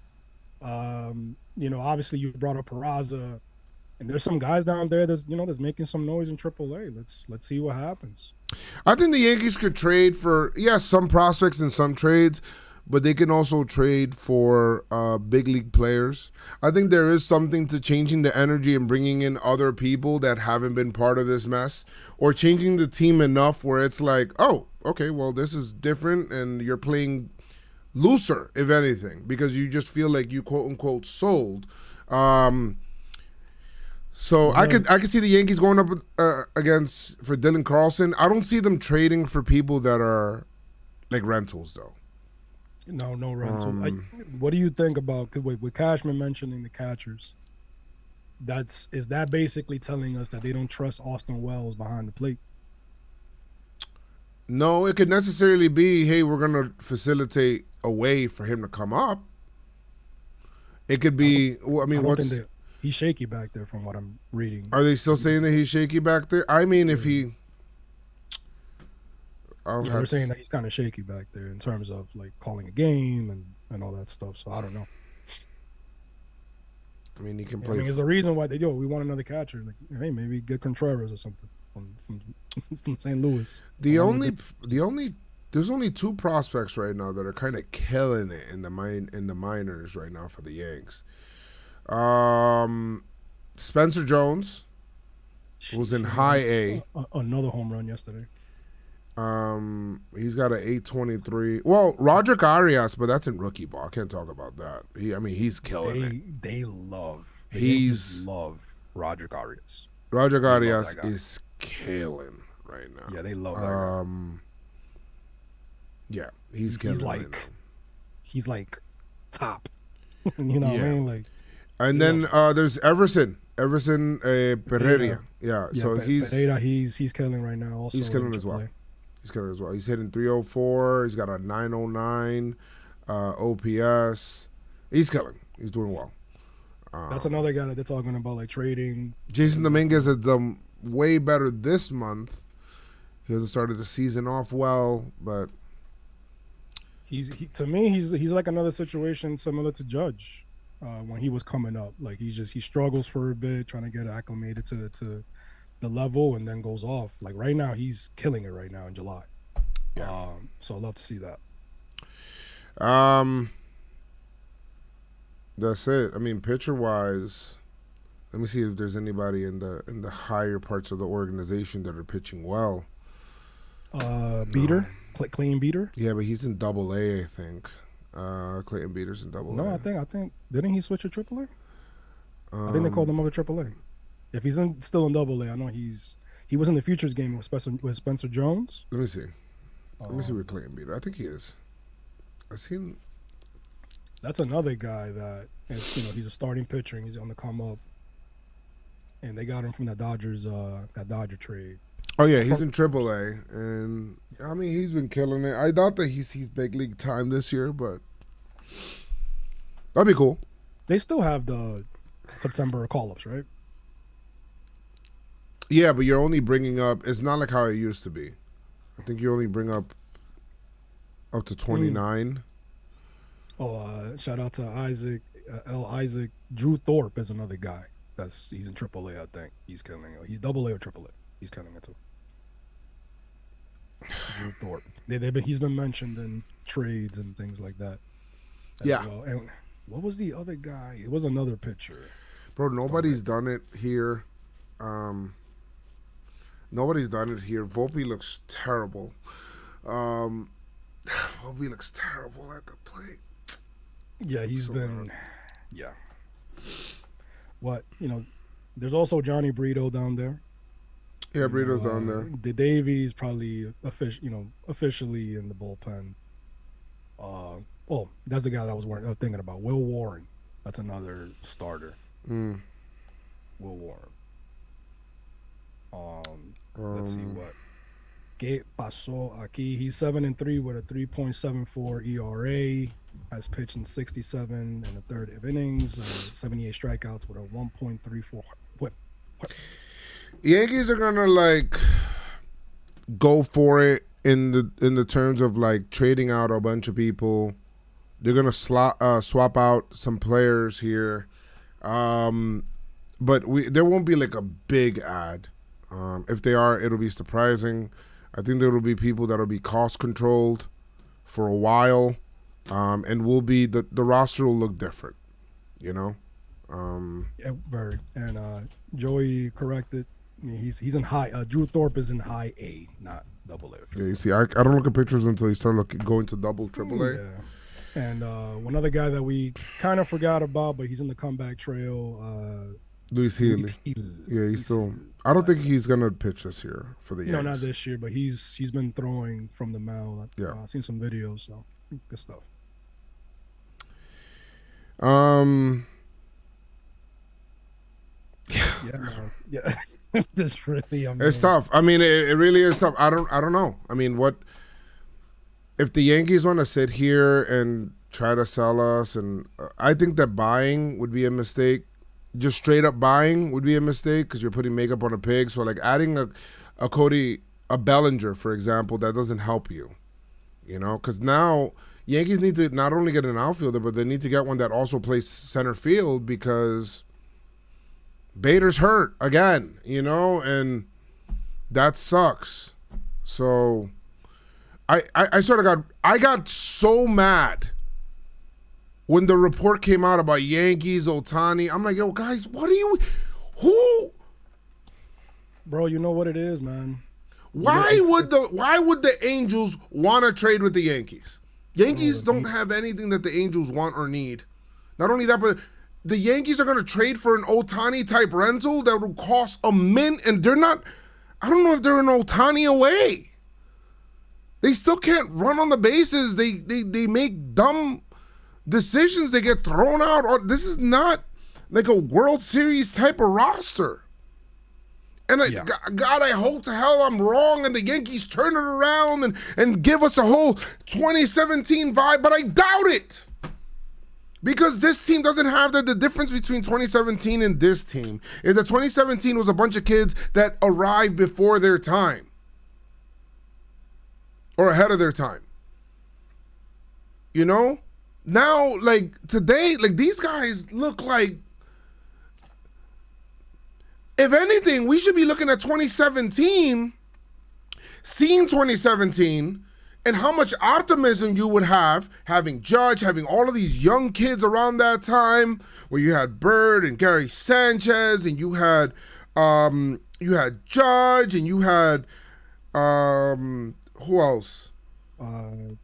You know, obviously you brought up Peraza, and there's some guys down there that's making some noise in AAA. Let's see what happens. I think the Yankees could trade for some prospects and some trades, but they can also trade for big league players. I think there is something to changing the energy and bringing in other people that haven't been part of this mess, or changing the team enough where it's like, oh, okay, well, this is different, and you're playing looser, if anything, because you just feel like you quote unquote sold. So I could see the Yankees going up against for Dylan Carlson. I don't see them trading for people that are like rentals though. No rental. What do you think about with Cashman mentioning the catchers? Is that basically telling us that they don't trust Austin Wells behind the plate? No, it could necessarily be, hey, we're gonna facilitate a way for him to come up. It could be. I mean, he's shaky back there from what I'm reading. Are they still saying that he's shaky back there? I mean, if he. They're saying that he's kind of shaky back there in terms of like calling a game and all that stuff. So I don't know. I mean, he can play. I mean, there's a reason why we want another catcher. Like, hey, maybe get Contreras or something from St. Louis. There's only two prospects right now that are kind of killing it in the minors right now for the Yanks. Spencer Jones was in high A. Another home run yesterday. He's got an 823. Well, Roderick Arias, but that's in rookie ball. I can't talk about that. He's killing it. They love Roderick Arias. Roderick Arias is killing right now. Yeah, they love that guy. Yeah, he's killing. He's like top. You know what I mean? Like, and then there's Everson Pereira. Yeah, so he's killing right now. Also, he's killing as well. He's hitting 304. He's got a 909 OPS. He's killing. He's doing well. That's another guy that they're talking about, like trading. Jason Dominguez has done way better this month. He hasn't started the season off well, but to me he's like another situation similar to Judge when he was coming up. Like he struggles for a bit, trying to get acclimated to the level, and then goes off. Like right now, he's killing it right now in July. Yeah. So I'd love to see that. That's it. I mean, pitcher wise, let me see if there's anybody in the higher parts of the organization that are pitching well. Beater, Clayton Beater. Yeah, but he's in Double A, I think. Clayton Beater's in Double A. No, I think didn't he switch to Triple A? I think they called him over Triple A. If he's still in Double A, I know he was in the Futures game with Spencer Jones. Let me see. Let me see where Clayton Beater. I think he is. I seen. That's another guy that he's a starting pitcher and he's on the come up. And they got him from that Dodger trade. Oh yeah, he's in Triple A, and I mean he's been killing it. I doubt that he sees big league time this year, but that'd be cool. They still have the September call-ups, right? Yeah, but you're only bringing up. It's not like how it used to be. I think you only bring up to 29. Shout out to Isaac Isaac. Drew Thorpe is another guy. He's in AAA. I think he's killing it. He's Double A or AAA. He's killing it too. Drew Thorpe. He's been mentioned in trades and things like that. Yeah. Well. And what was the other guy? It was another pitcher. Bro, nobody's done it here. Nobody's done it here. Volpe looks terrible. Volpe looks terrible at the plate. Yeah, he's been. Bad. Yeah. What, there's also Johnny Brito down there. Yeah, Brito's down there. The Davies probably officially in the bullpen. That's the guy that I was thinking about. Will Warren. That's another starter. Will Warren. Let's see what. ¿Qué pasó aquí? He's 7-3 with a 3.74 ERA. Has pitched in 67 and a third of innings, 78 strikeouts with a 1.34 whip. Yankees are gonna go for it in the terms of trading out a bunch of people. They're gonna swap out some players here, but there won't be a big ad. If they are, it'll be surprising. I think there will be people that'll be cost controlled for a while, and will be the roster will look different, Yeah, very. And Joey corrected. I mean, he's in high. Drew Thorpe is in high A, not double A. Yeah, you see, I don't look at pictures until you start going to double, triple A. Yeah. And one other guy that we kind of forgot about, but he's in the comeback trail. Luis Healy. Yeah, he's still. I don't think he's gonna pitch this year for the Yankees. No, not this year, but he's been throwing from the mound. Yeah, I've seen some videos, so good stuff. Yeah. This really. It's tough. I mean, it really is tough. I don't know. I mean, what if the Yankees want to sit here and try to sell us? And I think that buying would be a mistake. Just straight up buying would be a mistake because you're putting makeup on a pig. So adding a Bellinger, for example, that doesn't help you. Because now Yankees need to not only get an outfielder, but they need to get one that also plays center field because Bader's hurt again, and that sucks. So I sort of got so mad when the report came out about Yankees, Ohtani. I'm like, yo, guys, who? Bro, you know what it is, man. Why would the Angels want to trade with the Yankees? Yankees don't have anything that the Angels want or need. Not only that, but the Yankees are going to trade for an Ohtani type rental that will cost $1 million, and they're not. I don't know if they're an Ohtani away. They still can't run on the bases. They make dumb decisions. They get thrown out. This is not like a World Series type of roster. And God, I hope to hell I'm wrong and the Yankees turn it around and give us a whole 2017 vibe, but I doubt it. Because this team doesn't have the difference between 2017 and this team is that 2017 was a bunch of kids that arrived before their time. Or ahead of their time. Now, today, these guys look like, if anything, we should be looking at 2017, seeing 2017, and how much optimism you would have having Judge, having all of these young kids around that time, where you had Bird and Gary Sanchez, and you had Judge, and you had who else? Tyler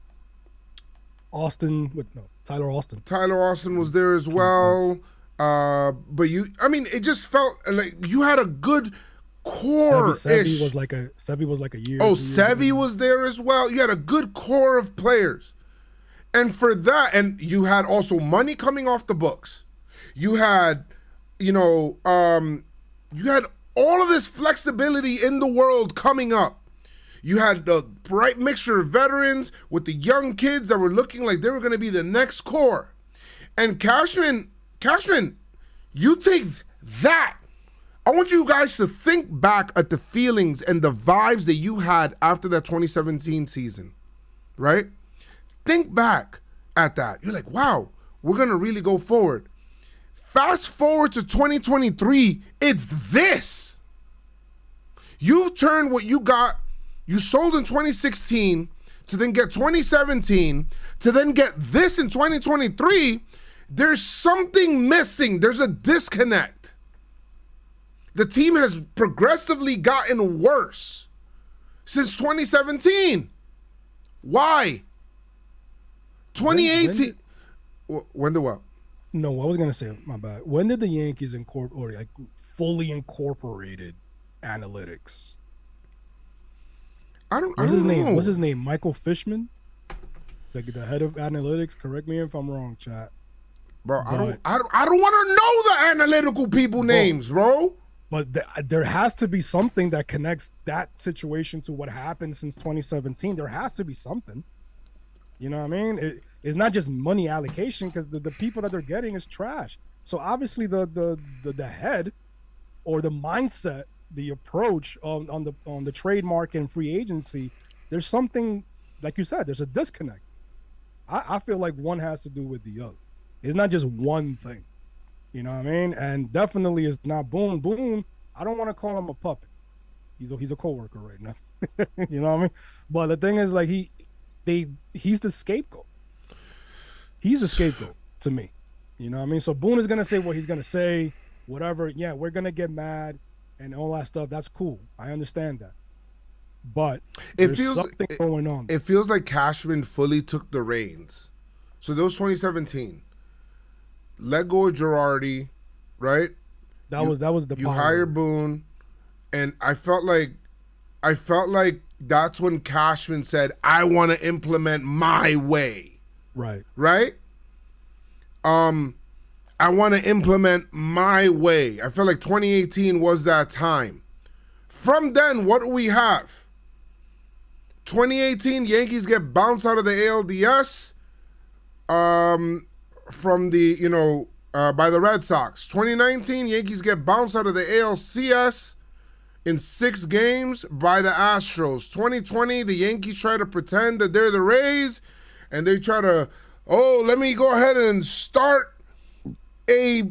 Austin. Tyler Austin was there as well. But it just felt like you had a good core. Sevy was like a year. Oh, Sevy was there as well. You had a good core of players. And for that, and you had also money coming off the books. You had, you had all of this flexibility in the world coming up. You had the bright mixture of veterans with the young kids that were looking like they were going to be the next core. And Cashman, you take that. I want you guys to think back at the feelings and the vibes that you had after that 2017 season, right? Think back at that. You're like, wow, we're going to really go forward. Fast forward to 2023, it's this. You've turned what you got You sold in 2016 to then get 2017 to then get this in 2023. There's something missing. There's a disconnect. The team has progressively gotten worse since 2017. Why? 2018. When did what? No, I was gonna say, my bad. When did the Yankees fully incorporated analytics? I don't What's his name? know. What's his name? Michael Fishman, the head of analytics. Correct me if I'm wrong, chat. Bro, I don't want to know the analytical people names, bro. But there has to be something that connects that situation to what happened since 2017. There has to be something. You know what I mean? It's not just money allocation, because the people that they're getting is trash. So obviously the head or the mindset, the approach on the trade market and free agency, there's something, like you said, there's a disconnect. I feel like one has to do with the other. It's not just one thing. You know what I mean? And definitely it's not Boone. Boone, I don't want to call him a puppet. He's a coworker right now. You know what I mean? But the thing is, like, he's the scapegoat. He's the scapegoat to me. You know what I mean? So Boone is gonna say what he's gonna say, whatever. Yeah, we're gonna get mad and all that stuff. That's cool. I understand that. But there's something going on. It feels like Cashman fully took the reins. So that was 2017. Let go of Girardi, right? That was the you hire Boone, and I felt like that's when Cashman said, "I want to implement my way." Right. Right? I want to implement my way. I feel like 2018 was that time. From then, what do we have? 2018, Yankees get bounced out of the ALDS. From the, by the Red Sox. 2019, Yankees get bounced out of the ALCS in 6 games by the Astros. 2020, the Yankees try to pretend that they're the Rays, and they try to, let me go ahead and start a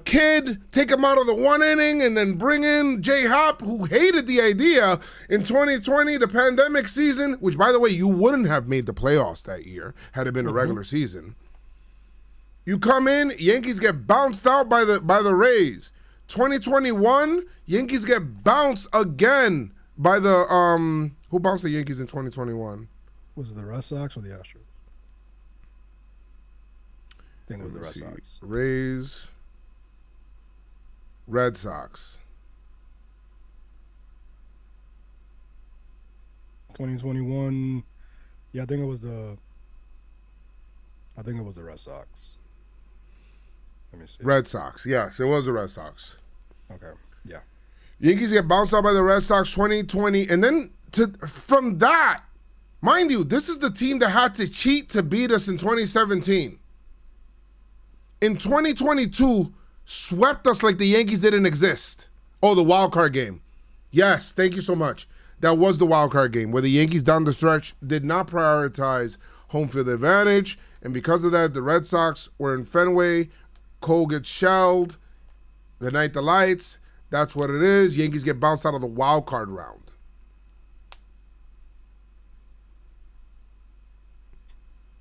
kid, take him out of the 1 inning, and then bring in J-Hop, who hated the idea. In 2020, the pandemic season, which, by the way, you wouldn't have made the playoffs that year had it been a regular season. You come in, Yankees get bounced out by the Rays. 2021, Yankees get bounced again by the who bounced the Yankees in 2021? Was it the Red Sox or the Astros? I think it was the Red Sox. Rays, Red Sox. 2021. Yeah, I think it was the Red Sox. Let me see. Red Sox. Yes, it was the Red Sox. Okay. Yeah. Yankees get bounced out by the Red Sox 2020. And then from that, mind you, this is the team that had to cheat to beat us in 2017. In 2022, swept us like the Yankees didn't exist. Oh, the wild card game. Yes, thank you so much. That was the wild card game where the Yankees down the stretch did not prioritize home field advantage. And because of that, the Red Sox were in Fenway. Cole gets shelled. The night the lights. That's what it is. Yankees get bounced out of the wild card round.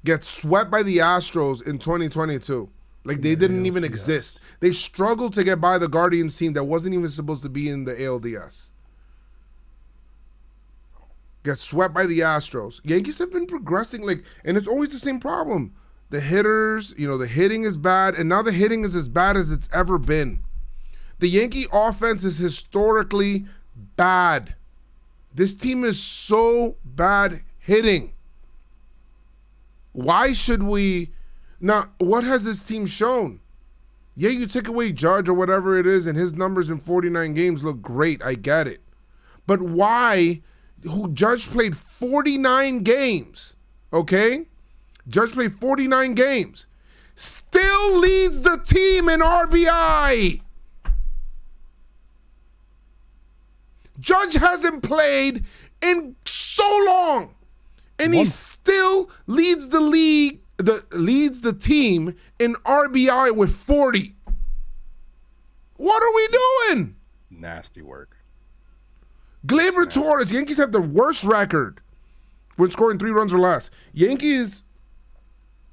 Get swept by the Astros in 2022. Like they didn't even exist. They struggled to get by the Guardians team that wasn't even supposed to be in the ALDS. Get swept by the Astros. Yankees have been progressing, and it's always the same problem. The hitters, the hitting is bad, and now the hitting is as bad as it's ever been. The Yankee offense is historically bad. This team is so bad hitting. Why should we... Now, what has this team shown? Yeah, you take away Judge or whatever it is, and his numbers in 49 games look great. I get it. But why... Judge played 49 games, okay? Judge played 49 games. Still leads the team in RBI. Judge hasn't played in so long, and he still leads the league, leads the team in RBI with 40. What are we doing? Nasty work. Gleyber Torres, Yankees have the worst record when scoring 3 runs or less. Yankees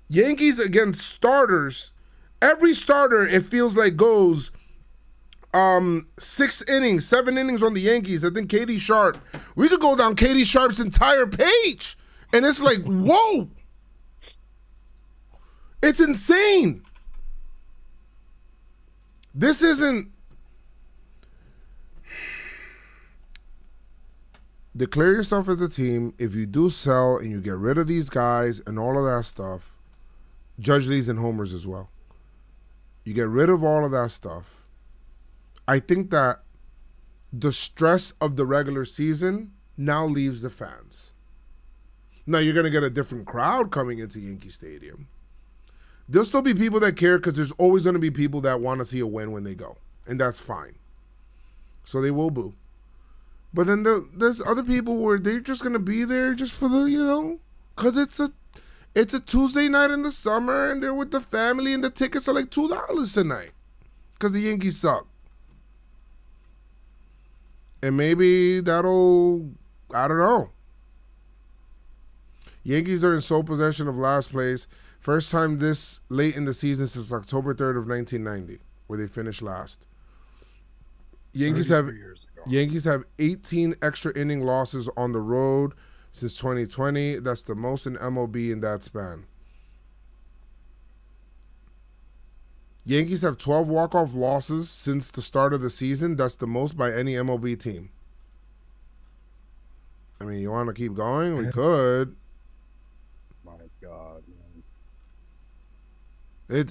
against starters, every starter it feels like goes 6 innings, 7 innings on the Yankees. I think Katie Sharp, we could go down Katie Sharp's entire page, and it's like, whoa. It's insane. This isn't. Declare yourself as a team. If you do sell and you get rid of these guys and all of that stuff, Judge Lee's and homers as well. You get rid of all of that stuff. I think that the stress of the regular season now leaves the fans. Now you're going to get a different crowd coming into Yankee Stadium. There'll still be people that care because there's always going to be people that want to see a win when they go. And that's fine. So they will boo. But then there's other people where they're just going to be there just for the, because it's a Tuesday night in the summer and they're with the family and the tickets are like $2 tonight because the Yankees suck. And maybe that'll, I don't know. Yankees are in sole possession of last place. First time this late in the season since October 3rd of 1990, where they finished last. Yankees have 18 extra inning losses on the road since 2020. That's the most in MLB in that span. Yankees have 12 walk-off losses since the start of the season. That's the most by any MLB team. I mean, you want to keep going? We could. My God, man.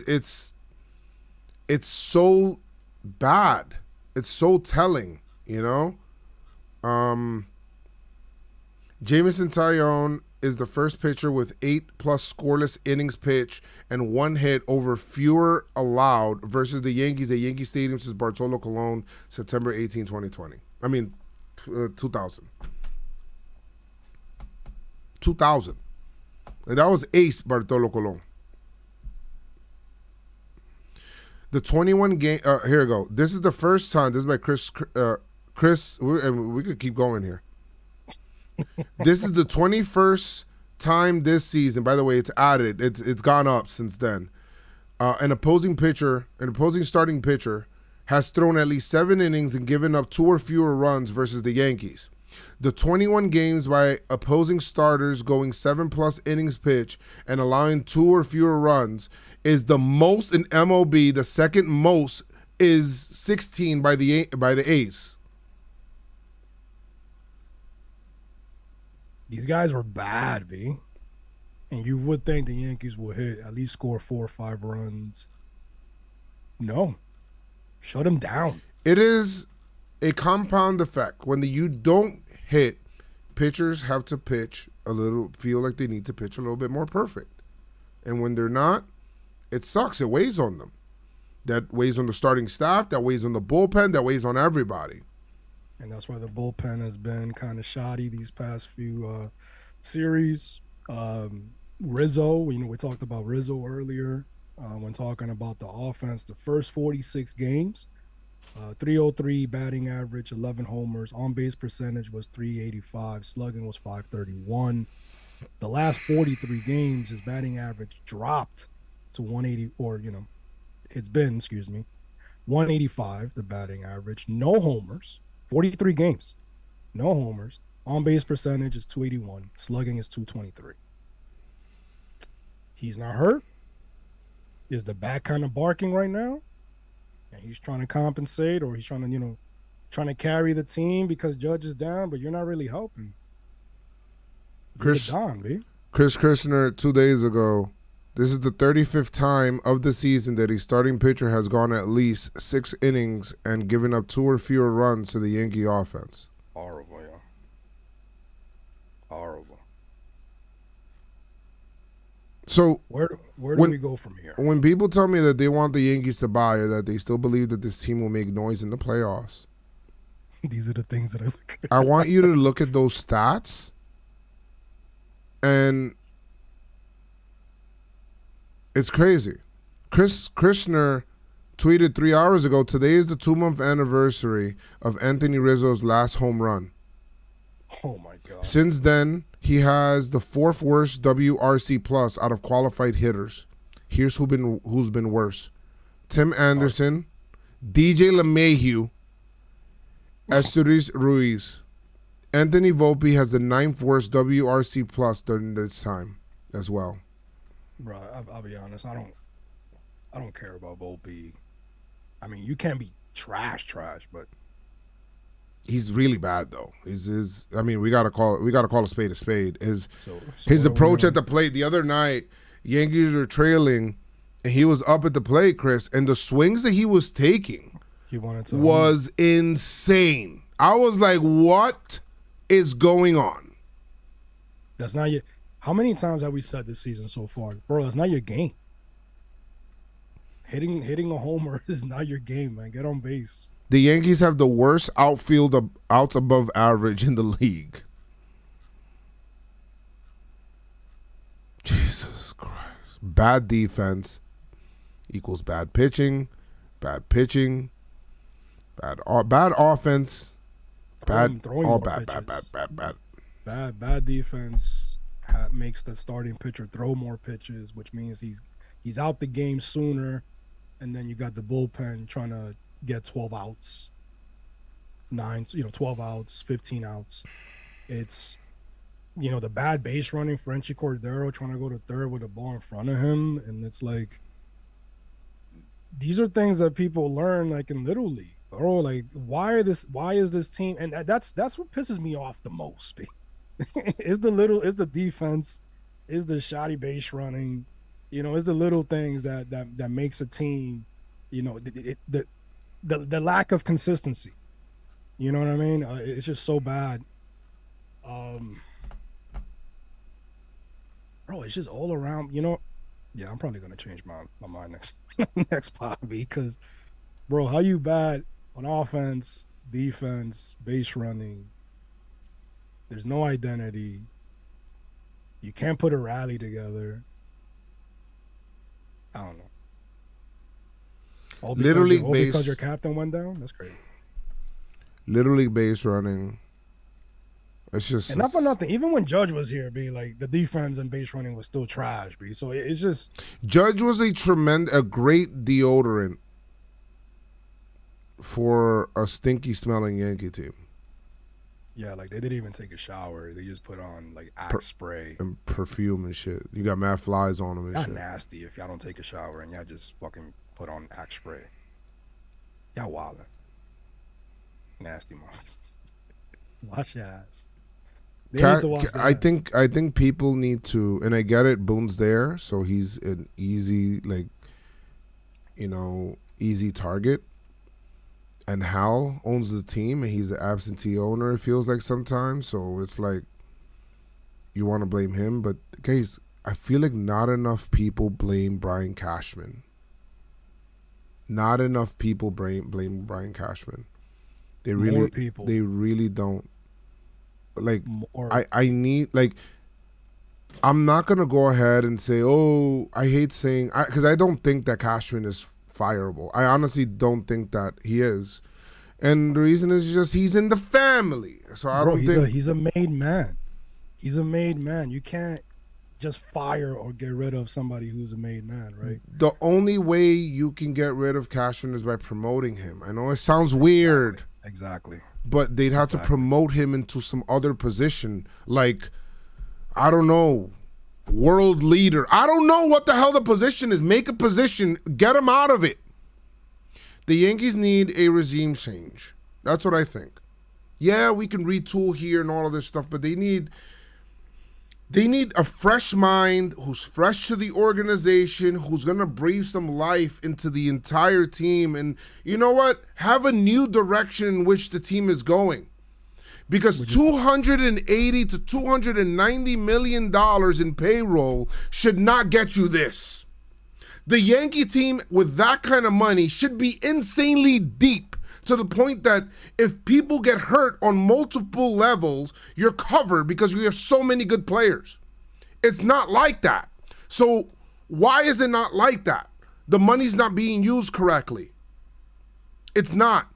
It's so bad. It's so telling, Jamison Tyone is the first pitcher with 8+ scoreless innings pitched and 1 hit over fewer allowed versus the Yankees at Yankee Stadium since Bartolo Colon, September 18, 2020. I mean, 2000. 2000. And that was ace Bartolo Colon. The 21 game. Here we go. This is the first time. This is by Chris. And we could keep going here. This is the 21st time this season. By the way, it's added. It's gone up since then. An opposing starting pitcher, has thrown at least 7 innings and given up 2 or fewer runs versus the Yankees. The 21 games by opposing starters going 7+ innings pitched and allowing 2 or fewer runs is the most in MLB. The second most is 16 by the A's. These guys were bad, B. And you would think the Yankees would at least score 4 or 5 runs. No. Shut them down. It is a compound effect. When you don't hit, pitchers have to pitch feel like they need to pitch a little bit more perfect. And when they're not, it sucks. It weighs on them. That weighs on the starting staff. That weighs on the bullpen. That weighs on everybody. And that's why the bullpen has been kind of shoddy these past few series. Rizzo, we talked about Rizzo earlier when talking about the offense. The first 46 games, 303 batting average, 11 homers. On-base percentage was 385. Slugging was 531. The last 43 games, his batting average dropped to 180, it's been, 185, the batting average. No homers. 43 games, no homers. On-base percentage is 281. Slugging is 223. He's not hurt. Is the back kind of barking right now? And he's trying to compensate, or he's trying to, trying to carry the team because Judge is down, but you're not really helping. Chris Kirshner 2 days ago. This is the 35th time of the season that a starting pitcher has gone at least 6 innings and given up 2 or fewer runs to the Yankee offense. Horrible, yeah. Horrible. So where do we go from here? When people tell me that they want the Yankees to buy or that they still believe that this team will make noise in the playoffs, these are the things that I look at. I want you to look at those stats and it's crazy. Chris Kirshner tweeted 3 hours ago, today is the 2-month anniversary of Anthony Rizzo's last home run. Oh my God. Since then, he has the 4th worst WRC plus out of qualified hitters. Here's who's been worse: Tim Anderson, DJ LeMahieu, Esteuris Ruiz. Anthony Volpe has the 9th worst WRC plus during this time as well. Bro, I'll be honest. I don't care about Volpe. I mean, you can't be trash, but he's really bad though. I mean, we gotta call a spade a spade. His what approach at the plate the other night, Yankees were trailing, and he was up at the plate, Chris, and the swings that he was taking was insane. I was like, what is going on? That's not your. How many times have we said this season so far, bro? That's not your game. Hitting a homer is not your game, man. Get on base. The Yankees have the worst outfield of outs above average in the league. Jesus Christ. Bad defense equals bad pitching, bad offense, bad defense makes the starting pitcher throw more pitches, which means he's out the game sooner, and then you got the bullpen trying to get 12 outs, 12 outs, 15 outs. It's, the bad base running, Frenchie Cordero trying to go to third with the ball in front of him, and it's like, these are things that people learn like in Little League, bro. Like, why is this team, and that's what pisses me off the most. Is the defense, is the shoddy base running, is the little things that makes a team, the lack of consistency. You know what I mean? It's just so bad. Bro, it's just all around. Yeah, I'm probably gonna change my mind next pod, because, bro, how you bad on offense, defense, base running? There's no identity. You can't put a rally together. I don't know. All because your captain went down? That's crazy. Little League base running. It's just, and not for nothing. Even when Judge was here, like the defense and base running was still trash, So it's just, Judge was a great deodorant for a stinky smelling Yankee team. Yeah, like they didn't even take a shower. They just put on like Axe spray and perfume and shit. You got mad flies on them and y'all shit. Nasty if y'all don't take a shower and y'all just fucking put on Axe spray. Y'all wildin'. Nasty mom. Wash your ass. I think people need to, and I get it. Boone's there, so he's an easy easy target. And Hal owns the team, and he's an absentee owner, it feels like sometimes. So it's like you want to blame him. But, guys, I feel like not enough people blame Brian Cashman. Not enough people blame Brian Cashman. They really don't. Like, I need, I'm not going to go ahead and say, I hate saying, because I don't think that Cashman is fireable. I honestly don't think that he is, and the reason is just he's in the family. So I don't think he's a made man. He's a made man. You can't just fire or get rid of somebody who's a made man, right? The only way you can get rid of Cashman is by promoting him. I know it sounds weird, exactly, but they'd have to promote him into some other position, like, I don't know, world leader. I don't know what the hell the position is. Make a position. Get him out of it. The Yankees need a regime change. That's what I think. Yeah, we can retool here and all of this stuff, but they need a fresh mind who's fresh to the organization, who's going to breathe some life into the entire team. And you know what? Have a new direction in which the team is going. Because $280 to $290 million in payroll should not get you this. The Yankee team with that kind of money should be insanely deep, to the point that if people get hurt on multiple levels, you're covered because you have so many good players. It's not like that. So why is it not like that? The money's not being used correctly. It's not.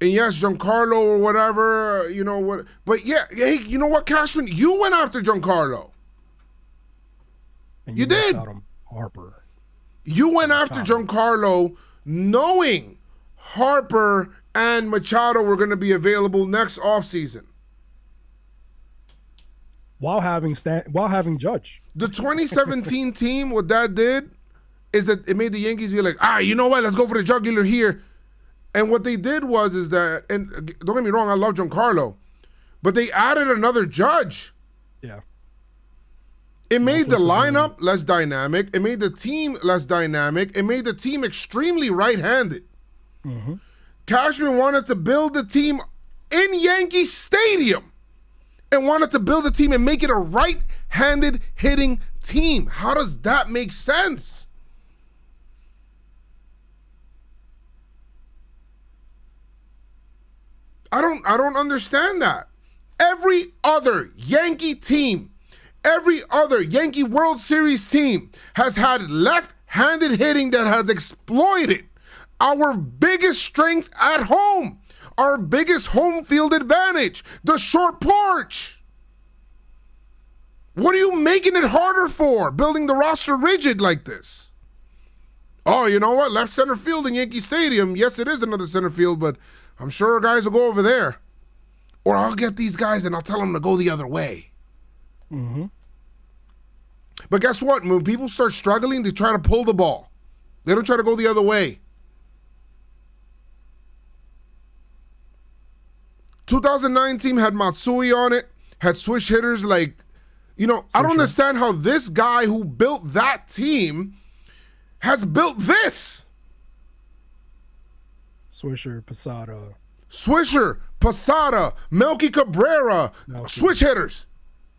And yes, Giancarlo or whatever, you know what. But yeah, hey, you know what, Cashman? You went after Giancarlo. And You did. Out on Harper. You went after Giancarlo knowing Harper and Machado were going to be available next offseason. While having Judge. The 2017 team, what that did is that it made the Yankees be like, you know what? Let's go for the jugular here. And what they did is that, and don't get me wrong, I love Giancarlo, but they added another Judge. Yeah. It made the lineup less dynamic. It made the team less dynamic. It made the team extremely right-handed. Mm-hmm. Cashman wanted to build the team in Yankee Stadium and wanted to build a team and make it a right-handed hitting team. How does that make sense? I don't understand that. Every other Yankee team, every other Yankee World Series team has had left-handed hitting that has exploited our biggest strength at home, our biggest home field advantage, the short porch. What are you making it harder for, building the roster rigid like this? Oh, you know what? Left center field in Yankee Stadium. Yes, it is another center field, but I'm sure guys will go over there. Or I'll get these guys and I'll tell them to go the other way. Mm-hmm. But guess what? When people start struggling, they try to pull the ball. They don't try to go the other way. 2009 team had Matsui on it, had switch hitters like, I don't understand how this guy who built that team has built this. Swisher, Posada, Melky Cabrera, switch hitters.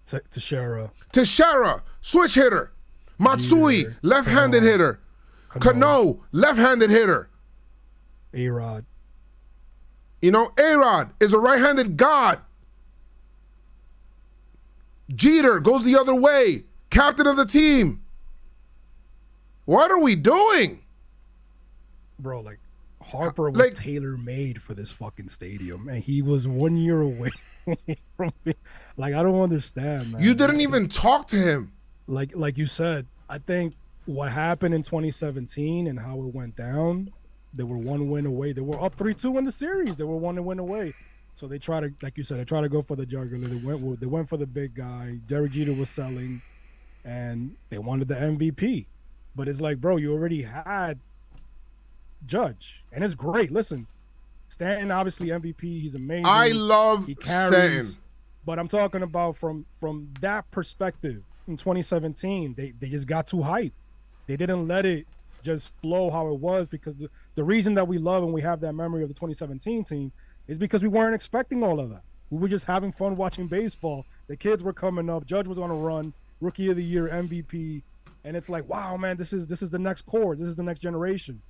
Teixeira, switch hitter. Matsui, left-handed hitter. Cano, left-handed hitter. A-Rod. A-Rod is a right-handed god. Jeter goes the other way. Captain of the team. What are we doing? Bro, like, Harper was tailor-made for this fucking stadium, and he was 1 year away from it. Like, I don't understand, man. You didn't even talk to him. Like you said, I think what happened in 2017 and how it went down, they were 1 win away. They were up 3-2 in the series. They were 1 win away. So they try to, like you said, they try to go for the jugular. They went for the big guy. Derek Jeter was selling, and they wanted the MVP. But it's like, bro, you already had Judge, and it's great. Listen, Stanton, obviously MVP, he's amazing. I love Stanton, but I'm talking about from that perspective. In 2017, they just got too hyped. They didn't let it just flow how it was, because the reason that we love and we have that memory of the 2017 team is because we weren't expecting all of that. We were just having fun watching baseball. The kids were coming up. Judge was on a run, Rookie of the Year, MVP, and it's like, wow, man, this is the next core. This is the next generation.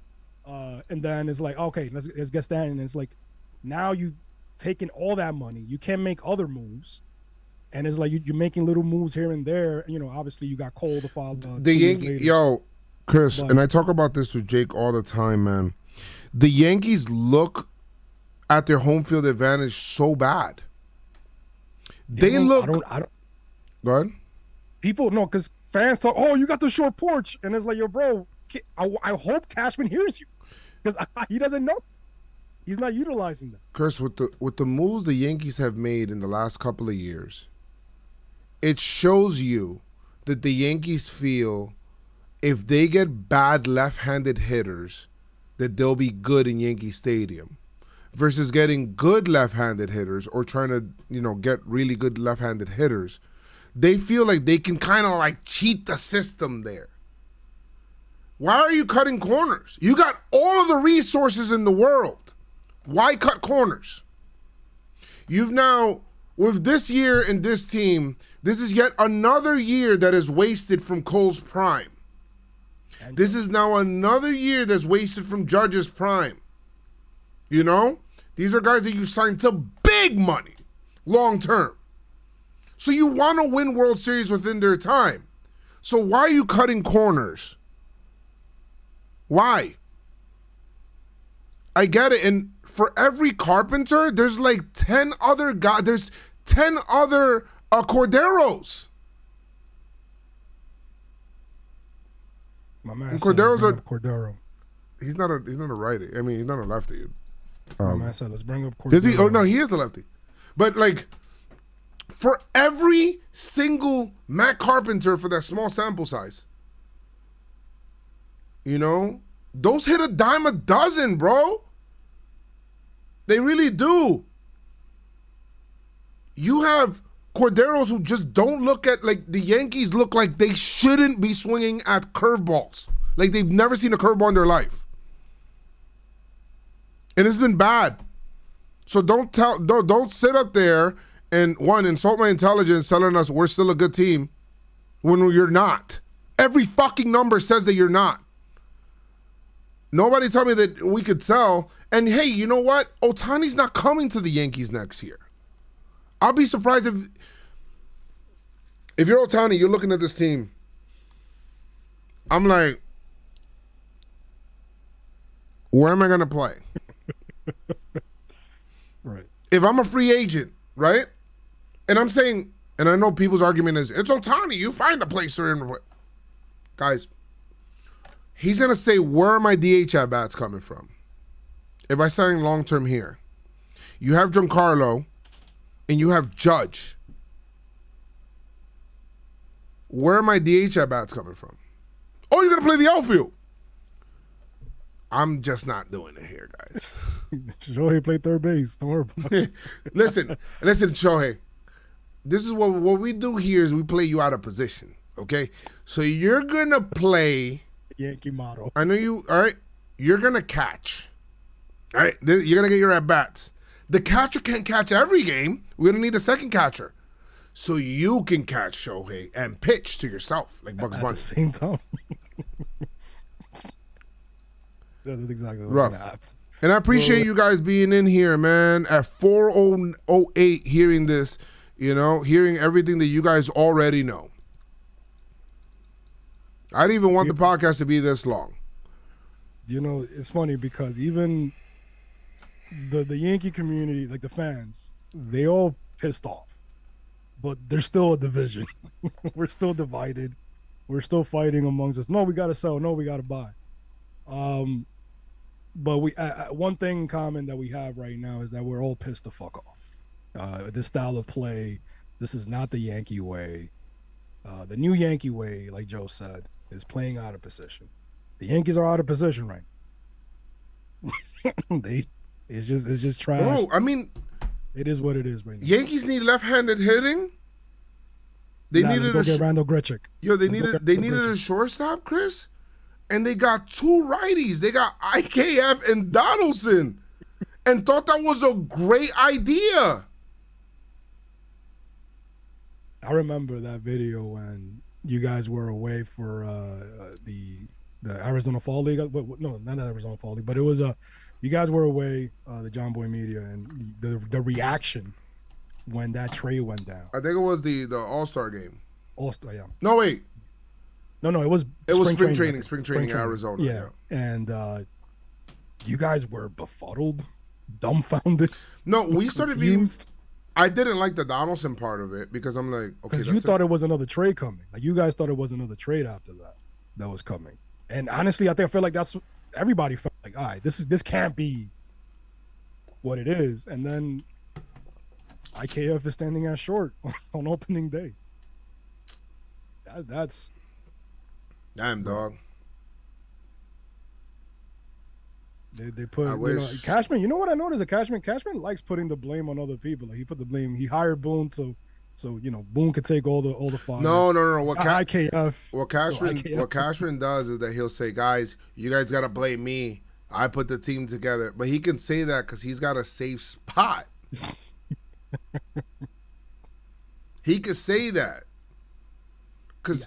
And then it's like, okay, let's get Stanton. And it's like, now you taking all that money, you can't make other moves, and it's like you're making little moves here and there. Obviously you got Cole to follow. The Yankees, Chris, and I talk about this with Jake all the time, man. The Yankees look at their home field advantage so bad. I don't. Go ahead. People know, because fans talk, oh, you got the short porch, and it's like, yo, bro, I hope Cashman hears you, because he doesn't know. He's not utilizing that. Chris, with the moves the Yankees have made in the last couple of years, it shows you that the Yankees feel if they get bad left-handed hitters, that they'll be good in Yankee Stadium, versus getting good left-handed hitters or trying to, get really good left-handed hitters. They feel like they can kind of like cheat the system there. Why are you cutting corners? You got all of the resources in the world. Why cut corners? You've now, with this year and this team, this is yet another year that is wasted from Cole's prime. This is now another year that's wasted from Judge's prime. These are guys that you signed to big money, long term. So you want to win World Series within their time. So why are you cutting corners? Why? I get it. And for every Carpenter, there's like 10 other guys. There's 10 other Corderos. My man Corderos said, are Cordero. He's not a righty. I mean, he's not a lefty. My man said, let's bring up Cordero. Is he? Oh no, he is a lefty. But like, for every single Matt Carpenter for that small sample size, you know, those hit a dime a dozen, bro. They really do. You have Corderos who just don't look at, like, the Yankees look like they shouldn't be swinging at curveballs. Like they've never seen a curveball in their life. And it's been bad. So don't sit up there and, one, insult my intelligence telling us we're still a good team when you're not. Every fucking number says that you're not. Nobody tell me that we could sell. And hey, you know what? Ohtani's not coming to the Yankees next year. I'll be surprised if you're Ohtani, you're looking at this team. I'm like, where am I going to play? Right. If I'm a free agent, right? And I'm saying, and I know people's argument is, it's Ohtani, you find a place for him to play. Guys, he's going to say, where are my DH at-bats coming from? If I sign long-term here, you have Giancarlo and you have Judge. Where are my DH at-bats coming from? Oh, you're going to play the outfield. I'm just not doing it here, guys. Shohei played third base. Don't worry about it. Listen, Shohei. This is what we do here is we play you out of position, okay? So you're going to play. Yankee motto. I know you, all right? You're going to catch. All right? You're going to get your at-bats. The catcher can't catch every game. We're going to need a second catcher. So you can catch Shohei and pitch to yourself like Bugs Bunny. At the same time. That's exactly what Rough. I'm gonna have. And I appreciate you guys being in here, man, at 4:08 hearing this, you know, hearing everything that you guys already know. I didn't even want the podcast to be this long. You know, it's funny because even the Yankee community, like the fans, they all pissed off. But there's still a division. We're still divided. We're still fighting amongst us. No, we got to sell. No, we got to buy. But we one thing in common that we have right now is that we're all pissed the fuck off. This style of play, this is not the Yankee way. The new Yankee way, like Joe said, is playing out of position. The Yankees are out of position right now. It's just trash. Bro, I mean, it is what it is right now. Yankees need left-handed hitting. They needed let's go get Randall Grichuk. Yo, they needed a shortstop, Chris. And they got two righties. They got IKF and Donaldson. And thought that was a great idea. I remember that video when you guys were away for the Arizona Fall League. No, not the Arizona Fall League, but it was you guys were away, the John Boy Media, and the reaction when that trade went down. I think it was the All-Star game. All-Star, yeah. No, wait. No, it was spring training in Arizona. Yeah. And you guys were befuddled, dumbfounded. No, we started confused. I didn't like the Donaldson part of it because I'm like, okay, because you thought it was another trade coming. Like you guys thought it was another trade after that was coming. And honestly, I feel like that's everybody felt like, all right, this can't be what it is. And then IKF is standing at short on opening day. That's damn, dog. They put Cashman. You know what I noticed? Cashman likes putting the blame on other people. Like he put the blame. He hired Boone so Boone could take all the fire. No. What IKF. What Cashman does is that he'll say, guys, you guys gotta blame me. I put the team together. But he can say that because he's got a safe spot. He could say that because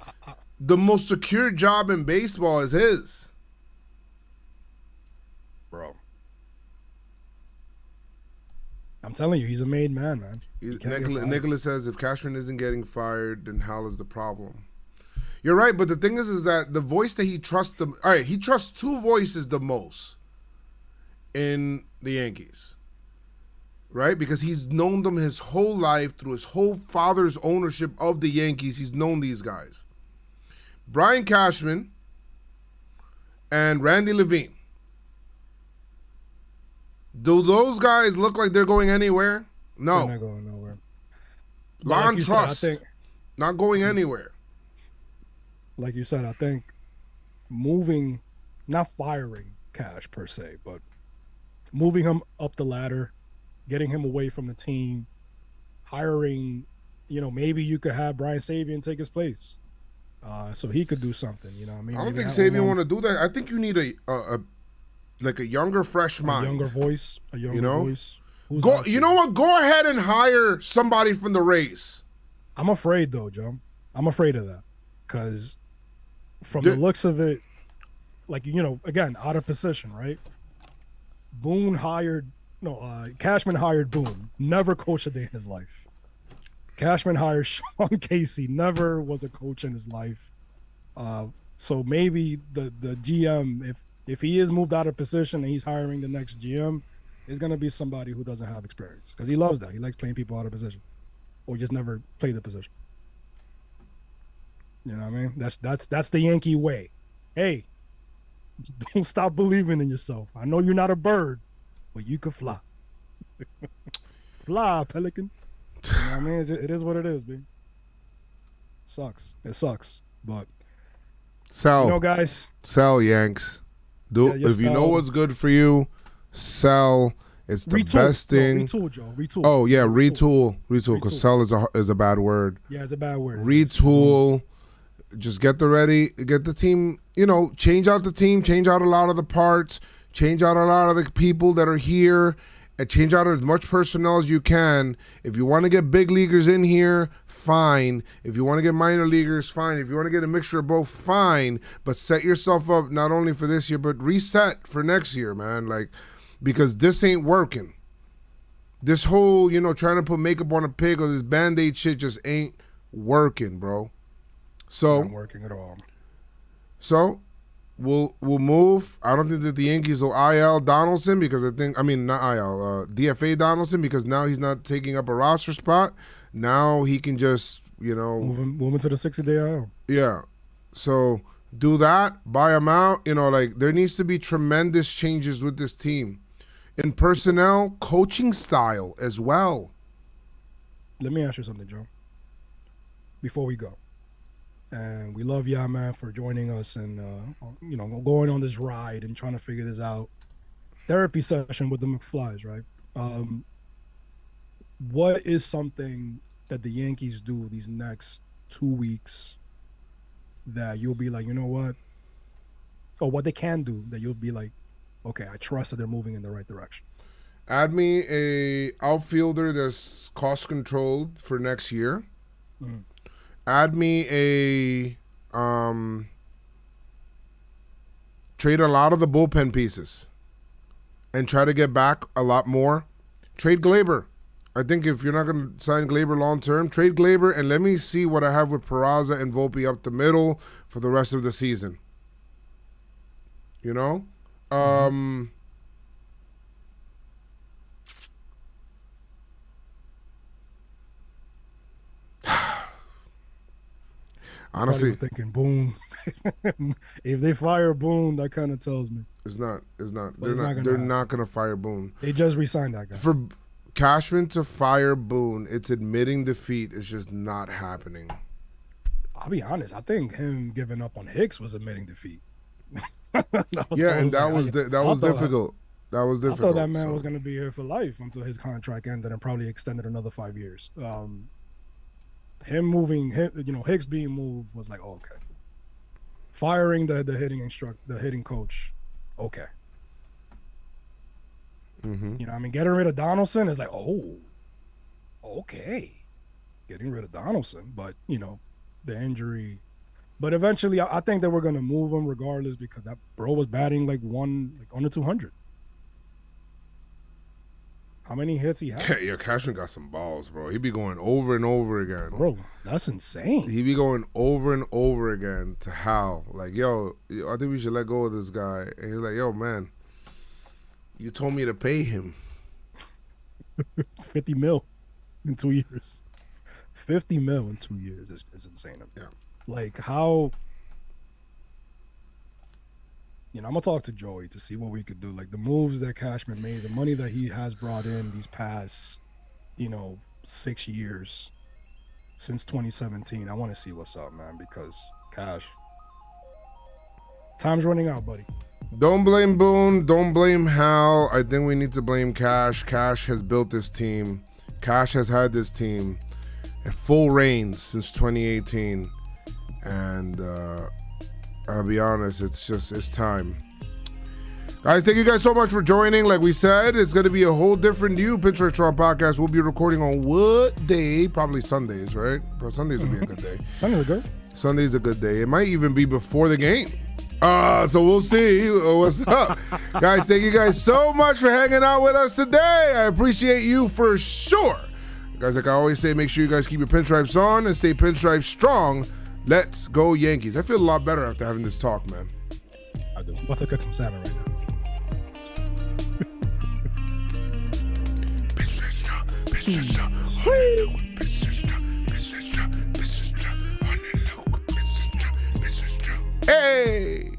the most secure job in baseball is his. Bro, I'm telling you, he's a made man, man. Nicholas says, if Cashman isn't getting fired, then Hal is the problem. You're right, but the thing is that the voice that he trusts, he trusts two voices the most. in the Yankees, right? Because he's known them his whole life through his whole father's ownership of the Yankees. He's known these guys. Brian Cashman and Randy Levine. Do those guys look like they're going anywhere? No. They're not going nowhere. Lon Like Trust, said, not going anywhere. Like you said, I think moving, not firing Cash per se, but moving him up the ladder, getting him away from the team, hiring, maybe you could have Brian Sabian take his place. So he could do something, you know what I mean? I don't Maybe think have Sabian want to do that. I think you need a younger, fresh mind. A younger voice. Voice. Who's Go. out You there? know what? Go ahead and hire somebody from the Rays. I'm afraid though, Joe. I'm afraid of that because from the looks of it, like again, out of position, right? Cashman hired Boone. Never coached a day in his life. Cashman hired Sean Casey. Never was a coach in his life. So maybe the GM, if he is moved out of position and he's hiring the next GM, is going to be somebody who doesn't have experience because he loves that. He likes playing people out of position, or just never play the position. You know what I mean? That's the Yankee way. Hey, don't stop believing in yourself. I know you're not a bird, but you can fly. Fly, pelican. You know what I mean? It is what it is, man. Sucks. It sucks. But Sell, guys. Sell, Yanks. If you know what's good for you, sell. It's the best thing. Retool, Joe. Retool. Oh yeah, retool. Because sell is a bad word. Yeah, it's a bad word. Retool. Just get the team. Change out the team. Change out a lot of the parts. Change out a lot of the people that are here. And change out as much personnel as you can. If you want to get big leaguers in here, fine. If you want to get minor leaguers, fine. If you want to get a mixture of both, fine. But set yourself up not only for this year, but reset for next year, man. Because this ain't working. This whole, trying to put makeup on a pig or this Band-Aid shit just ain't working, bro. So Not working at all. So we'll move. I don't think that the Yankees will IL Donaldson because not IL, DFA Donaldson because now he's not taking up a roster spot. Now he can just, move him to the 60-day IL. Yeah. So do that, buy him out. There needs to be tremendous changes with this team. In personnel, coaching style as well. Let me ask you something, Joe. Before we go. And we love y'all, man, for joining us and, going on this ride and trying to figure this out. Therapy session with the McFlys, right? What is something that the Yankees do these next 2 weeks that you'll be like, you know what? Or what they can do that you'll be like, okay, I trust that they're moving in the right direction. Add me a outfielder that's cost controlled for next year. Mm-hmm. Add me a trade a lot of the bullpen pieces and try to get back a lot more. Trade Glaber. I think if you're not going to sign Glaber long term, trade Glaber and let me see what I have with Peraza and Volpe up the middle for the rest of the season. Honestly, thinking Boone. If they fire Boone, that kind of tells me it's not. But They're not going to fire Boone. They just re-signed that guy. For Cashman to fire Boone, it's admitting defeat. It's just not happening. I'll be honest. I think him giving up on Hicks was admitting defeat. That was difficult. That was difficult. I thought that man was going to be here for life until his contract ended and probably extended another 5 years. Hicks being moved was like, okay. Firing the hitting coach, okay. Mm-hmm. Getting rid of Donaldson is like, oh, okay. Getting rid of Donaldson, but the injury. But eventually, I think that we're gonna move him regardless because that bro was batting under 200. How many hits he had? Yeah, Cashman got some balls, bro. He be going over and over again. Bro, that's insane. He be going over and over again to Hal. Like, yo, I think we should let go of this guy. And he's like, yo, man, You told me to pay him. 50 mil in 2 years. 50 mil in 2 years is insane. Yeah. Like how, I'm gonna talk to Joey to see what we could do. Like the moves that Cashman made, the money that he has brought in these past, 6 years since 2017. I want to see what's up, man, because Cash, time's running out, buddy. Don't blame Boone. Don't blame Hal. I think we need to blame Cash. Cash has built this team. Cash has had this team at full reigns since 2018. And I'll be honest, it's time. Guys, thank you guys so much for joining. Like we said, it's going to be a whole different new PinstripeStrong podcast. We'll be recording on what day? Probably Sundays, right? Bro, Sundays will be a good day. Sundays are good. Sunday's a good day. It might even be before the game. So we'll see what's up. Guys, thank you guys so much for hanging out with us today. I appreciate you for sure. Guys, like I always say, make sure you guys keep your pinstripes on and stay pinstripe strong. Let's go Yankees. I feel a lot better after having this talk, man. I do. I'm about to cook some salmon right now. Pinstripe strong, pinstripe strong. Pinstripe strong, pinstripe strong, pinstripe strong. Hey!